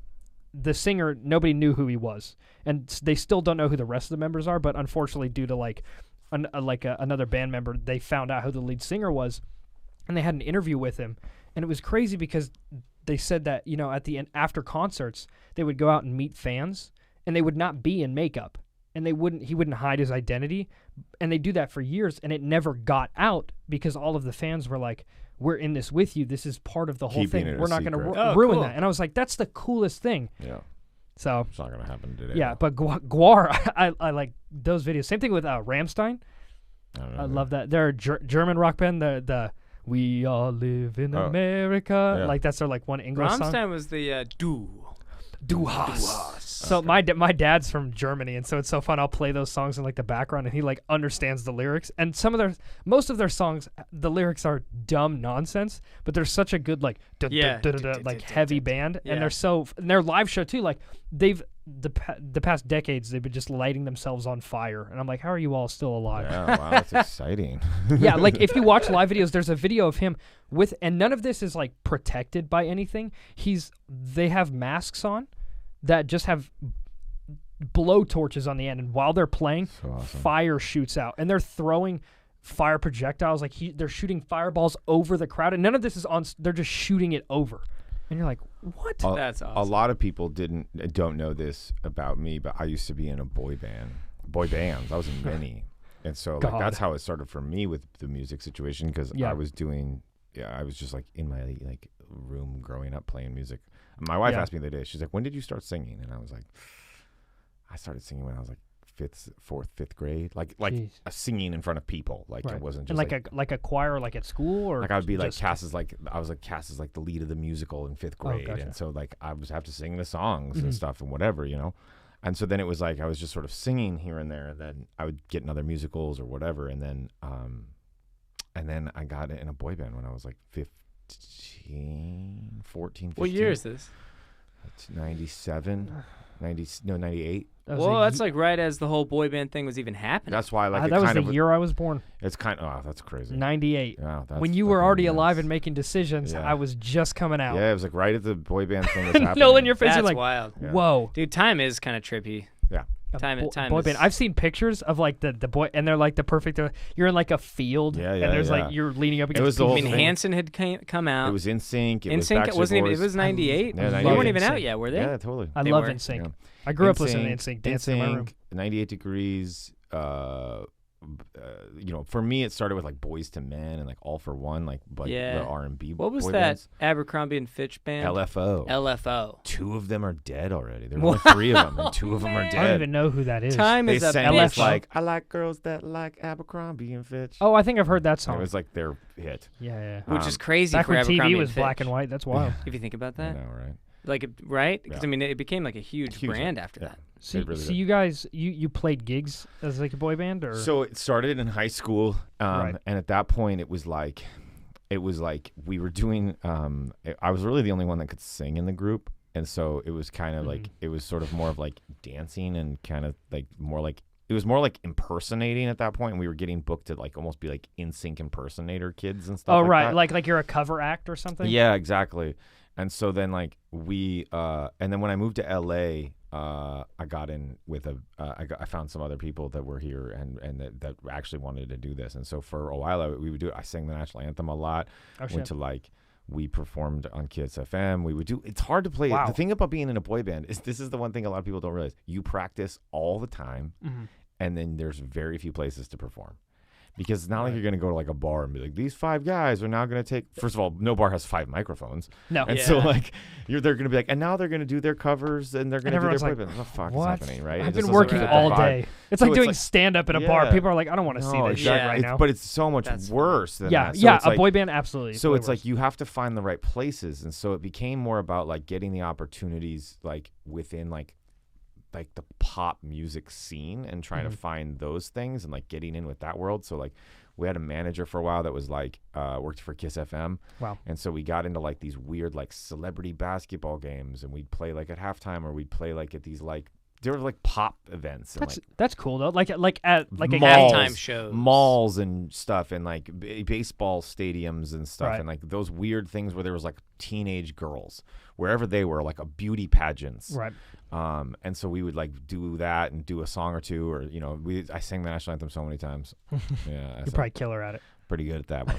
the singer, nobody knew who he was. And they still don't know who the rest of the members are. But unfortunately, due to like another band member, they found out who the lead singer was. And they had an interview with him. And it was crazy because they said that, you know, at the end, after concerts, they would go out and meet fans. And they would not be in makeup. And he wouldn't hide his identity. And they do that for years, and it never got out because all of the fans were like, we're in this with you. This is part of the whole thing. We're not going to ruin that. And I was like, that's the coolest thing. Yeah. So it's not going to happen today. Yeah, but Gwar, I like those videos. Same thing with Rammstein. I love that. They're a German rock band. The We All Live in America. Yeah. Like that's their like one English song. Rammstein was the Du hast. So my dad's from Germany, and so it's so fun. I'll play those songs in like the background, and he like understands the lyrics. And most of their songs, the lyrics are dumb nonsense, but they're such a good like like heavy band, and and their live show too. Like they've the past decades, they've been just lighting themselves on fire, and I'm like, how are you all still alive? Yeah, wow, that's exciting. Yeah, like if you watch live videos, there's a video of him with, and none of this is like protected by anything. They have masks on that just have blow torches on the end, and while they're playing, fire shoots out, and they're throwing fire projectiles. Like they're shooting fireballs over the crowd, and none of this is on. They're just shooting it over, and you're like, what? That's awesome. A lot of people don't know this about me, but I used to be in a boy bands. I was in many, and so like, that's how it started for me with the music situation, because I was just like in my like room growing up playing music. My wife asked me the other day, she's like, when did you start singing? And I was like, I started singing when I was like fifth grade, like singing in front of people. Like it wasn't just like a choir, like at school, or like I would be like cast as like the lead of the musical in fifth grade. Gotcha. And so like I would have to sing the songs and stuff and whatever, you know. And so then it was like I was just sort of singing here and there. Then I would get in other musicals or whatever, and then I got in a boy band when I was like 14, 15. What year is this? It's 97, 98. That's like right as the whole boy band thing was even happening. That's why like that was the year I was born. It's kind of that's crazy. 98. Yeah, when you were already alive and making decisions, I was just coming out. Yeah, it was like right at the boy band thing was happening. Nolan, your face, that's you're like, wild. Whoa, dude, time is kind of trippy. Yeah. Time boy band. I've seen pictures of like the boy, and they're like the perfect. You're in like a field, and there's like you're leaning up against. I mean, Hanson had come out. It was NSYNC. It was 98. They weren't even out yet, were they? Yeah, totally. I love NSYNC. Yeah. I grew up listening to NSYNC, dancing in my room. 98 Degrees. You know, for me, it started with like Boys to Men and like All for One, like the R&B. What was that bands. Abercrombie and Fitch band? LFO. 2 of them are dead already. There's only 3 of them, and 2 of them are dead. I don't even know who that is. Time is up. LFO. Like I like girls that like Abercrombie and Fitch. Oh, I think I've heard that song. It was like their hit. Yeah. Which is crazy. Back for when Abercrombie TV was and Fitch. black and white, that's wild. If you think about that. I know, right? Like right? Because I mean, it became like a huge brand after that. So you guys, you played gigs as like a boy band, or? So it started in high school, and at that point it was like we were doing. I was really the only one that could sing in the group, and so it was kind of like it was sort of more of like dancing and kind of like more like it was more like impersonating at that point. And we were getting booked to like almost be like NSYNC impersonator kids and stuff. Oh, like right, that. like you're a cover act or something. Yeah, exactly. And so then like and then when I moved to LA. I got in with I found some other people that were here and that actually wanted to do this, and so for a while we would do it. I sang the national anthem a lot. We performed on Kids FM. We would do. It's hard to play. Wow. The thing about being in a boy band is this is the one thing a lot of people don't realize. You practice all the time, and then there's very few places to perform. Because it's not like you're going to go to like a bar and be like, these 5 guys are now going to take. First of all, no bar has 5 microphones. No. And so like they're going to be like, and now they're going to do their covers and they're going to do their like, what the fuck what? is happening, right? I've been working all day. It's like doing stand-up at a bar. People are like, I don't want to see this shit right now. But it's so much worse than that. So yeah, it's a like, boy band, absolutely. So it's like you have to find the right places. And so it became more about like getting the opportunities like within like the pop music scene and trying to find those things and like getting in with that world. So like we had a manager for a while that was like worked for Kiss FM. Wow. And so we got into like these weird like celebrity basketball games, and we'd play like at halftime, or we'd play like at these like there were like pop events. And, that's cool though. Like at like malls, halftime shows, malls and stuff, and like baseball stadiums and stuff, right. and like those weird things where there was like teenage girls wherever they were, like a beauty pageants. Right. And so we would like do that and do a song or two, or I sang the national anthem so many times. Yeah, you're probably killer at it. Pretty good at that one.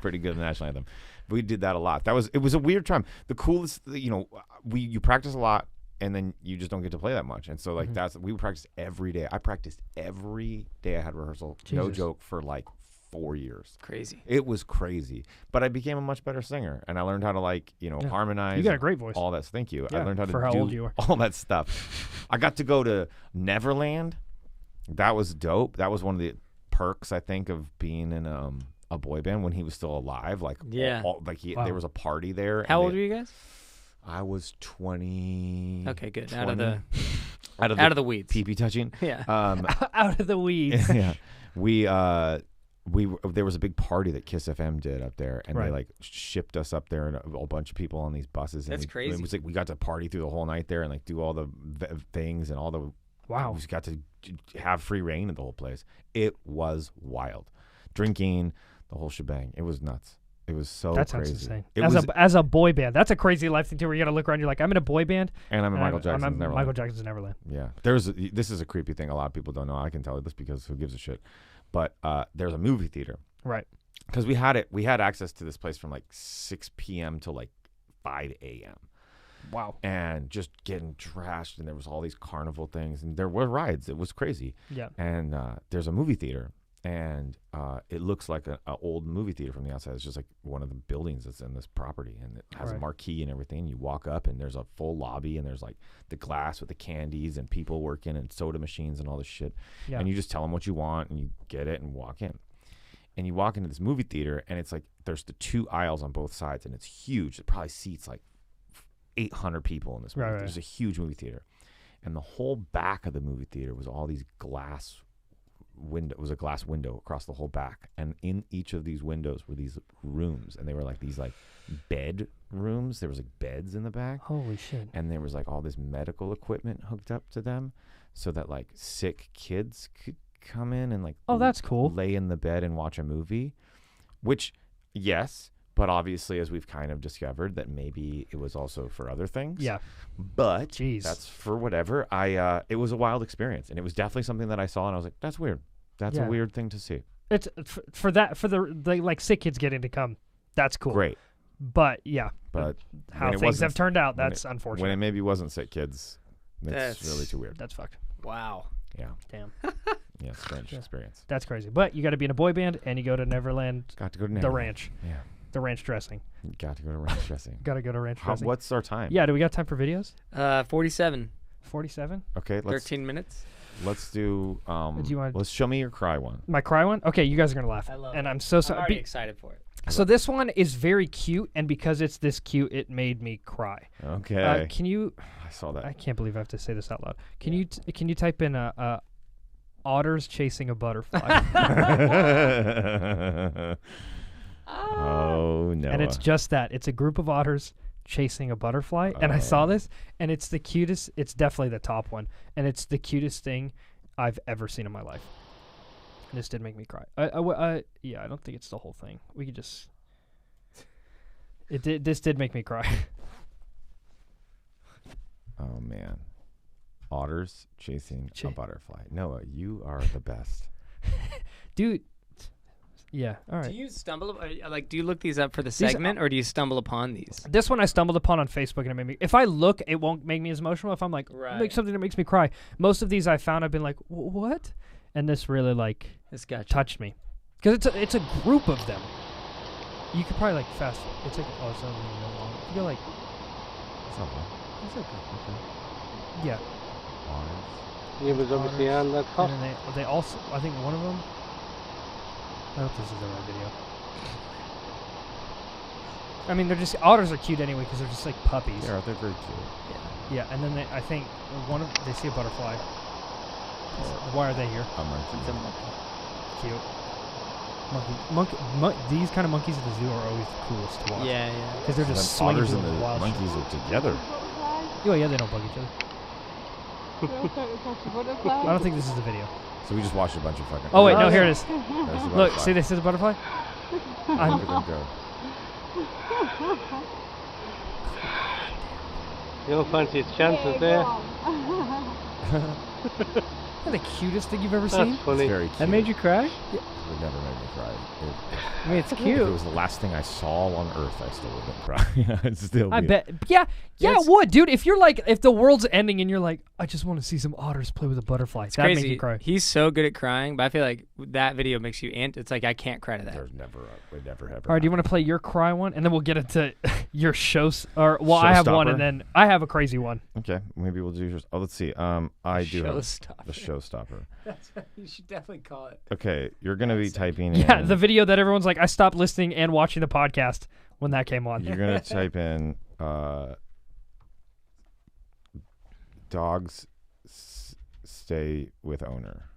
Pretty good at the national anthem. But we did that a lot. It was a weird time. The coolest, you practice a lot, and then you just don't get to play that much. And so like we practiced every day. I practiced every day I had rehearsal. Jesus. No joke, for like 4 years. Crazy. It was crazy. But I became a much better singer, and I learned how to harmonize. You got a great voice. All that. Thank you. Yeah, I learned how to for how do old you are. all that stuff. I got to go to Neverland. That was dope. That was one of the perks, I think, of being in a boy band when he was still alive. Like there was a party there. How old were you guys? I was 20. Okay, good. 20, out of the weeds. Pee-pee touching. Yeah. Out of the weeds. Yeah. There was a big party that Kiss FM did up there, and they like shipped us up there and a bunch of people on these buses. And That's crazy. It was like we got to party through the whole night there and like do all the things and all the. Wow. We just got to have free reign in the whole place. It was wild. Drinking, the whole shebang. It was nuts. It was so that crazy. Sounds insane. As a boy band, that's a crazy life thing too. Where you got to look around, you're like, I'm in a boy band, and I'm in Michael Jackson's Neverland. Michael Jackson's Neverland. Yeah, this is a creepy thing. A lot of people don't know. I can tell you this because who gives a shit. But there's a movie theater, right? Because we had access to this place from like 6 p.m. to like 5 a.m. Wow. And just getting trashed, and there was all these carnival things, and there were rides. It was crazy. Yeah. And there's a movie theater, and it looks like an old movie theater from the outside. It's just like one of the buildings that's in this property, and it has a marquee and everything. You walk up, and there's a full lobby, and there's like the glass with the candies and people working and soda machines and all this shit. Yeah. And you just tell them what you want, and you get it and walk in. And you walk into this movie theater, and it's like there's the 2 aisles on both sides, and it's huge. It probably seats like 800 people in this movie. There's a huge movie theater, and the whole back of the movie theater was all these glass window. It was a glass window across the whole back, and in each of these windows were these rooms, and they were like these like bed rooms. There was like beds in the back. Holy shit. And there was like all this medical equipment hooked up to them, so that like sick kids could come in and like that's cool, lay in the bed and watch a movie. Which, yes, but obviously, as we've kind of discovered, that maybe it was also for other things. Yeah. But that's for whatever. It was a wild experience, and it was definitely something that I saw, and I was like, that's weird. That's a weird thing to see. It's for the like sick kids getting to come. That's cool. Great. But how things have turned out, that's unfortunate. When it maybe wasn't sick kids, that's really too weird. That's fucked. Wow. Yeah. Damn. Yeah, strange experience. That's crazy. But you got to be in a boy band, and you go to Neverland. Got to go to Neverland. The ranch. Yeah. The ranch dressing. You got to go to ranch dressing. Got to go to ranch dressing. What's our time? Yeah, do we got time for videos? 47. 47? Okay. 13 minutes. Let's do. Let's show me your cry one. My cry one? Okay, you guys are gonna laugh. I love and it. I'm so sorry. I'm already excited for it. So this one is very cute, and because it's this cute, it made me cry. Okay. Can you? I saw that. I can't believe I have to say this out loud. Can you type in otters chasing a butterfly? Oh no. And it's just that. It's a group of otters chasing a butterfly, and I saw this, and it's the cutest. It's definitely the top one, and it's the cutest thing I've ever seen in my life. And this did make me cry. I don't think it's the whole thing. We could just. This did make me cry. Oh man, otters chasing a butterfly. Noah, you are the best, dude. Yeah, all right. Do you stumble do you look these up for the segment, or do you stumble upon these? This one I stumbled upon on Facebook, and it made me. If I look, it won't make me as emotional. If I'm like, make something that makes me cry. Most of these I found, I've been like, what? And this really touched me. Because it's a group of them. You could probably like fast. It's like it's not even that long. You go like. It's not long. It's okay. Okay. Yeah. Nie będą się na And then they also, I think one of them. I hope this is the right video. I mean, otters are cute anyway because they're just like puppies. Yeah, they're very cute. Yeah, and then I think they see a butterfly. Why are they here? A monkey. It's a monkey. Cute. These kind of monkeys at the zoo are always the coolest to watch. Yeah, yeah. Because they're just The swinging otters through and the the wild. monkeys are together. Oh yeah, they don't bug each other. I don't think this is the video. So we just watched a bunch of fucking. Oh wait, no, here it is. There's the Look, butterfly. see this is a butterfly? Look at them go. You'll fancy its chances there. Isn't that the cutest thing you've ever That's seen? It's funny. very cute. That made you cry? It would never make me cry. I mean, it's If it cute. was the last thing I saw on Earth, I still wouldn't cry. I'd still I be- bet. Yeah, Yes. it would, dude. If the world's ending and you're like, I just want to see some otters play with a butterfly. It's That'd crazy. make you cry. He's so good at crying, but I feel like that video makes you it's like I can't cry to that. There's never, would never have. All right, do you want to play your cry one, and then we'll get into your shows? Or I have one, Showstopper? and then I have a crazy one. Okay, maybe we'll do yours. Oh, let's see. I do have Showstopper. the showstopper. You should definitely call it. Okay, you're gonna be typing Yeah, in. the video that everyone's like, I stopped listening and watching the podcast when that came on. You're gonna type in dogs stay with owner.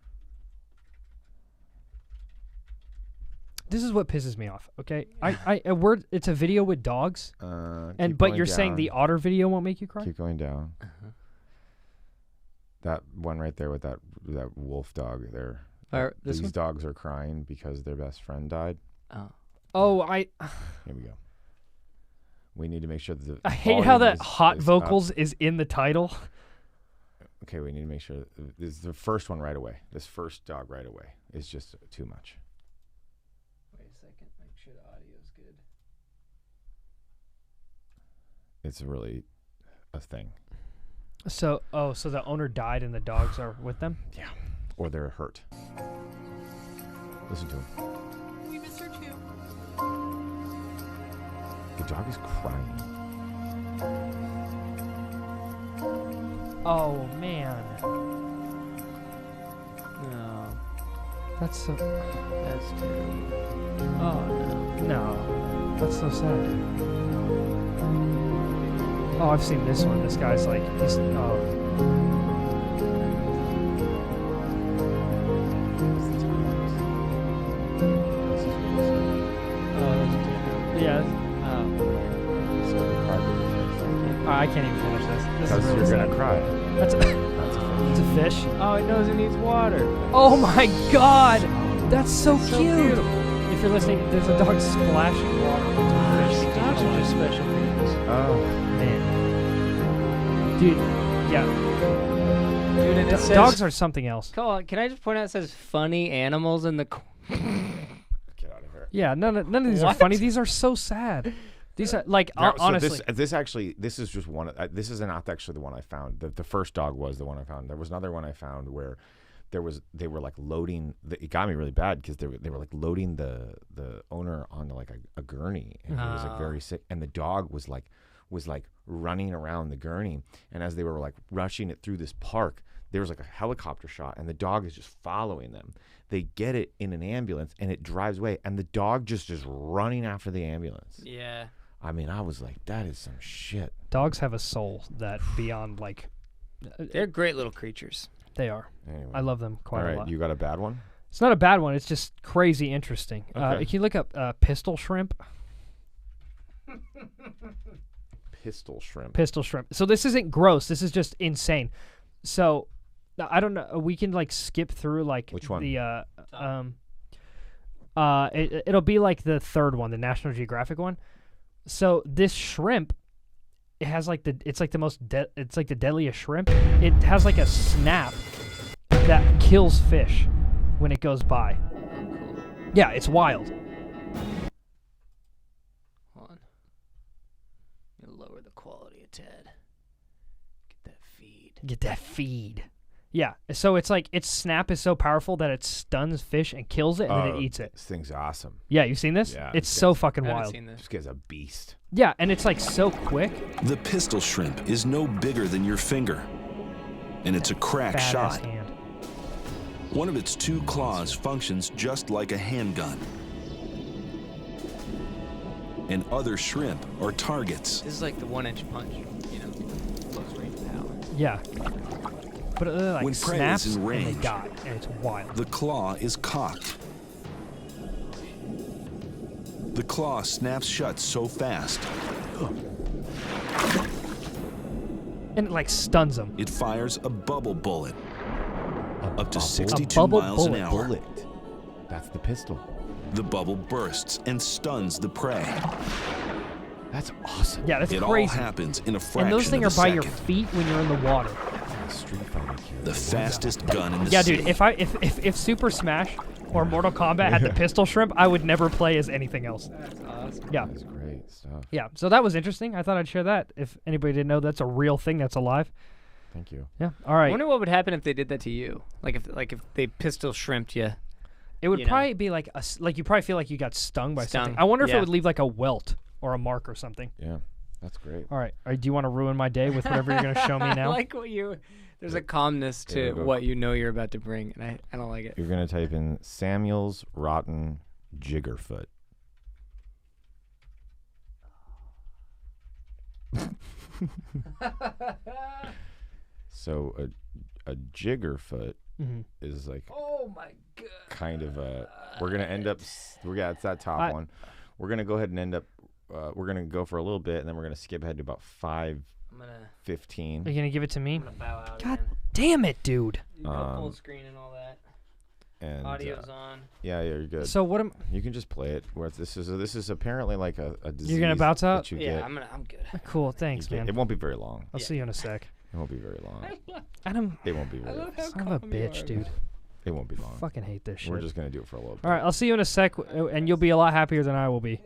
This is what pisses me off. Okay, it's a video with dogs, Keep but going you're saying down. the otter video won't make you cry? Keep going down. That one right there with that wolf dog there. This These one? dogs are crying because their best friend died. Oh, Here we go. We need to make sure that the I hate how volume that hot is up. vocals is in the title. Okay, we need to make sure this is the first one right away. This first dog right away is just too much. Wait a second. Make sure the audio's good. It's really a thing. So the owner died and the dogs are with them? Yeah. Or they're hurt. Listen to him. We missed her too. The dog is crying. Oh man, No, that's so. that's terrible. Oh No, that's so sad. Oh, I've seen this one. This guy's like, he's yeah. I can't even finish this. This is Because really you're sad. gonna cry. That's a, That's a it's a fish. Oh, it knows it needs water. Oh my god, that's so So cute. beautiful. If you're listening, there's a dog splashing water into a fish. Dogs are just special beings. Oh, Man, dude, yeah. Dude, and it says, Dogs are something else. Cole, can I just point out it says funny animals in the get out of here. Yeah, none of these are What? funny. These are so sad. These are like honestly. This is just one. This is not actually the one I found. The first dog was the one I found. There was another one I found where they were like loading. It got me really bad because they were like loading the owner onto like a gurney, and he was like very sick, and the dog was like running around the gurney, and as they were like rushing it through this park, there was like a helicopter shot, and the dog is just following them. They get it in an ambulance, and it drives away, and the dog just is running after the ambulance. Yeah. I mean, I was like, that is some shit. Dogs have a soul that beyond like. They're great little creatures. They are. Anyway. I love them quite All a right, lot. you got a bad one? It's not a bad one. It's just crazy interesting. Okay. Can you look up pistol shrimp? Pistol shrimp. Pistol shrimp. So this isn't gross. This is just insane. So I don't know. We can like skip through like Which one? the it'll be like the third one, the National Geographic one. So this shrimp, it has like it's like the deadliest shrimp. It has like a snap that kills fish when it goes by. Yeah, it's wild. Hold on. Lower the quality a tad. Get that feed. Get that feed. Yeah, so it's like its snap is so powerful that it stuns fish and kills it, and then it eats it. This thing's awesome. Yeah, you've seen this? Yeah, It's so fucking I haven't wild. seen this. This guy's a beast. Yeah, and it's like so quick. The pistol shrimp is no bigger than your finger, and it's a crack Badass shot. hand. One of its 2 claws functions just like a handgun. And other shrimp are targets. This is like the 1-inch punch, close range power. Yeah. But it like When prey snaps is in and they range, die, and it's wild. The claw is cocked. The claw snaps shut so fast, And it like stuns them. it fires a bubble bullet up to bubble? 62 bubble miles an bullet. hour. Bullet. That's the pistol. The bubble bursts and stuns the prey. That's awesome. Yeah, that's It all crazy. happens in a fraction And those things of are a by your second. feet when you're in the water. Street Fighter character. The fastest gun in the Yeah, sea. dude. If Super Smash or Mortal Kombat had the pistol shrimp, I would never play as anything else. That's awesome. Yeah, That's great stuff. yeah. So that was interesting. I thought I'd share that. If anybody didn't know, that's a real thing that's alive. Thank you. Yeah. All I right. wonder what would happen if they did that to you. Like if they pistol shrimped you. It would you know. probably be like like you probably feel like you got stung by something. Stung, I wonder if it yeah. would leave like a welt or a mark or something. Yeah, that's great. All right. Do you want to ruin my day with whatever you're gonna show me I now? like what you. There's a calmness Here to we go. what you know you're about to bring, and I don't like it. You're gonna type in Samuel's rotten jiggerfoot. So a jiggerfoot Mhm. is like Oh my god. kind of a. We're gonna end up. It's that top one. We're gonna go ahead and end up. We're gonna go for a little bit, and then we're gonna skip ahead to about I'm gonna 5:15. Are you gonna give it to me? bow out. God again. damn it, dude. You got full screen and all that. And Audio's on. yeah, you're good. So what am You can just play it. Where this is apparently like a disease. gonna bounce out? that you Yeah, get. I'm good. cool? You Thanks, get- man. It won't be very long. I'll see you in a sec. It won't be very long. Adam, It won't be very long. son of a bitch, dude. It won't be long. Fucking hate this shit. We're just gonna do it for a little bit. All right, I'll see you in a sec, and you'll be a lot happier than I will be.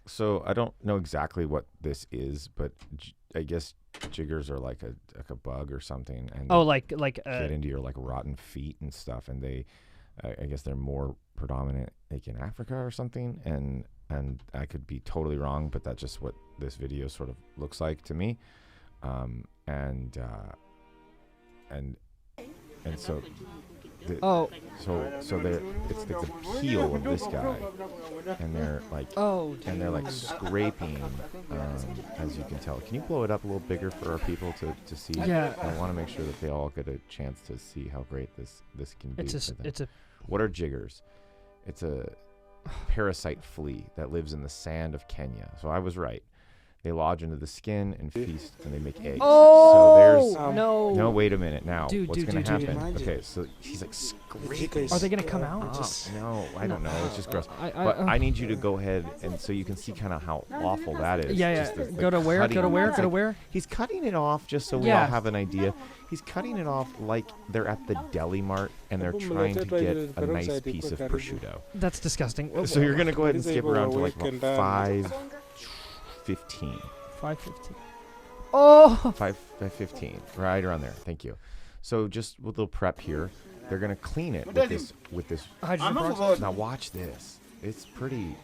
So I don't know exactly what this is, but I guess jiggers are like a bug or something, and Oh, they like get into your like rotten feet and stuff, and they, I guess they're more predominant like in Africa or something, and I could be totally wrong, but that's just what this video sort of looks like to me, and so. So they're it's like the heel of this guy, and they're like scraping, as you can tell. Can you blow it up a little bigger for our people to see? Yeah. I want to make sure that they all get a chance to see how great this can be. it's a What are jiggers? It's a parasite flea that lives in the sand of Kenya. So I was right. They lodge into the skin and feast, and they make eggs. Oh, so there's no. no. Wait a minute. Now, Dude, what's dude, going to dude, dude. happen? Okay, so he's like scraping. Are they gonna come out? No, I don't know. It's just gross. I- But I need you to go ahead and so you can see kind of how awful that is. Yeah, Just yeah. the Go to where? Go to cutting. where? It's Go to like- where? He's cutting it off just so we Yeah. all have an idea. He's cutting it off like they're at the deli mart and they're trying to get a nice piece of prosciutto. That's disgusting. So you're gonna go ahead and skip around to like about 5:15. 5:15. Oh. 5:15, right around there. Thank you. So just with a little prep here, they're gonna clean it with this. Hydrogen peroxide. Now watch this. It's pretty.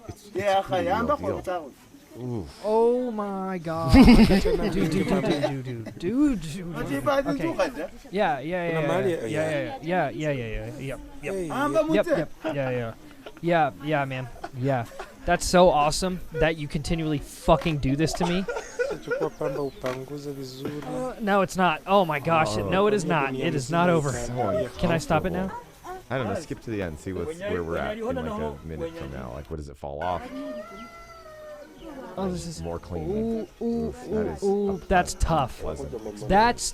It's pretty real deal. Ooh. Oh my god. Dude. Okay. Yeah. Yeah, man. Yeah. That's so awesome that you continually fucking do this to me. No, it's not. Oh my gosh. No, it is not. It is not over. Can I stop it now? I don't know. Skip to the end. See where we're at in like a minute from now. Like, what does it fall off? Oh, this is More clean. Ooh, that is ooh, that's tough. unpleasant. That's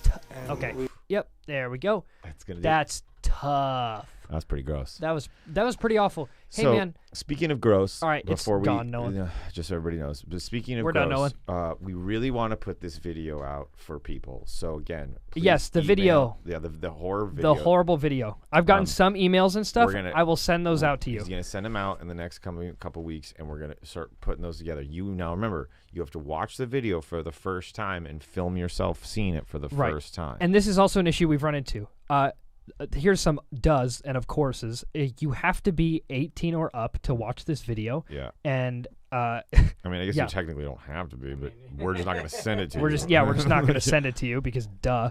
okay. Yep, there we go. That's gonna. That's tough. That's pretty gross. That was pretty awful. Hey, man. Speaking of gross, All right, before it's gone, Nolan. just so everybody knows. But speaking of We're gross, done, Nolan. we really want to put this video out for people. So again, please Yes, the email- video. Yeah, the horror video. The horrible video. I've gotten some emails and stuff. I will send those out to you. He's gonna send them out in the next couple weeks, and we're gonna start putting those together. You now remember, you have to watch the video for the first time and film yourself seeing it for the first time. And this is also an issue we've run into. Here's some does and of courses. You have to be 18 or up to watch this video. Yeah. And I mean, I guess you technically don't have to be, but we're just not going to send it to you. We're just not going to send it to you because duh.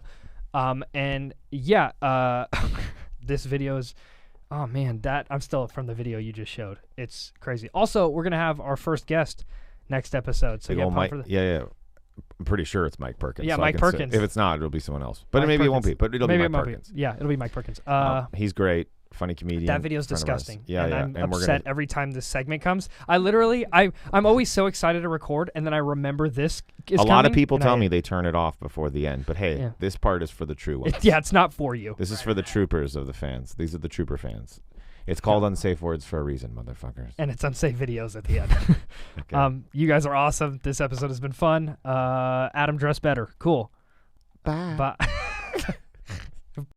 This video is, oh man, I'm still from the video you just showed. It's crazy. Also, we're going to have our first guest next episode. So yeah. I'm pretty sure it's Mike Perkins. Yeah, so Mike Perkins. If it's not, it'll be someone else. But maybe it won't be. But it'll be Mike Perkins. Yeah, it'll be Mike Perkins. He's great. Funny comedian. That video's disgusting. Yeah, and I'm upset every time this segment comes. I'm always so excited to record, and then I remember this is a lot of coming, people tell me they turn it off before the end. But hey, this part is for the true ones. It's not for you. This is for the troopers of the fans. These are the trooper fans. It's called Unsafe Words for a reason, motherfuckers. And it's unsafe videos at the end. Okay. You guys are awesome. This episode has been fun. Adam dressed better. Cool. Bye. Bye.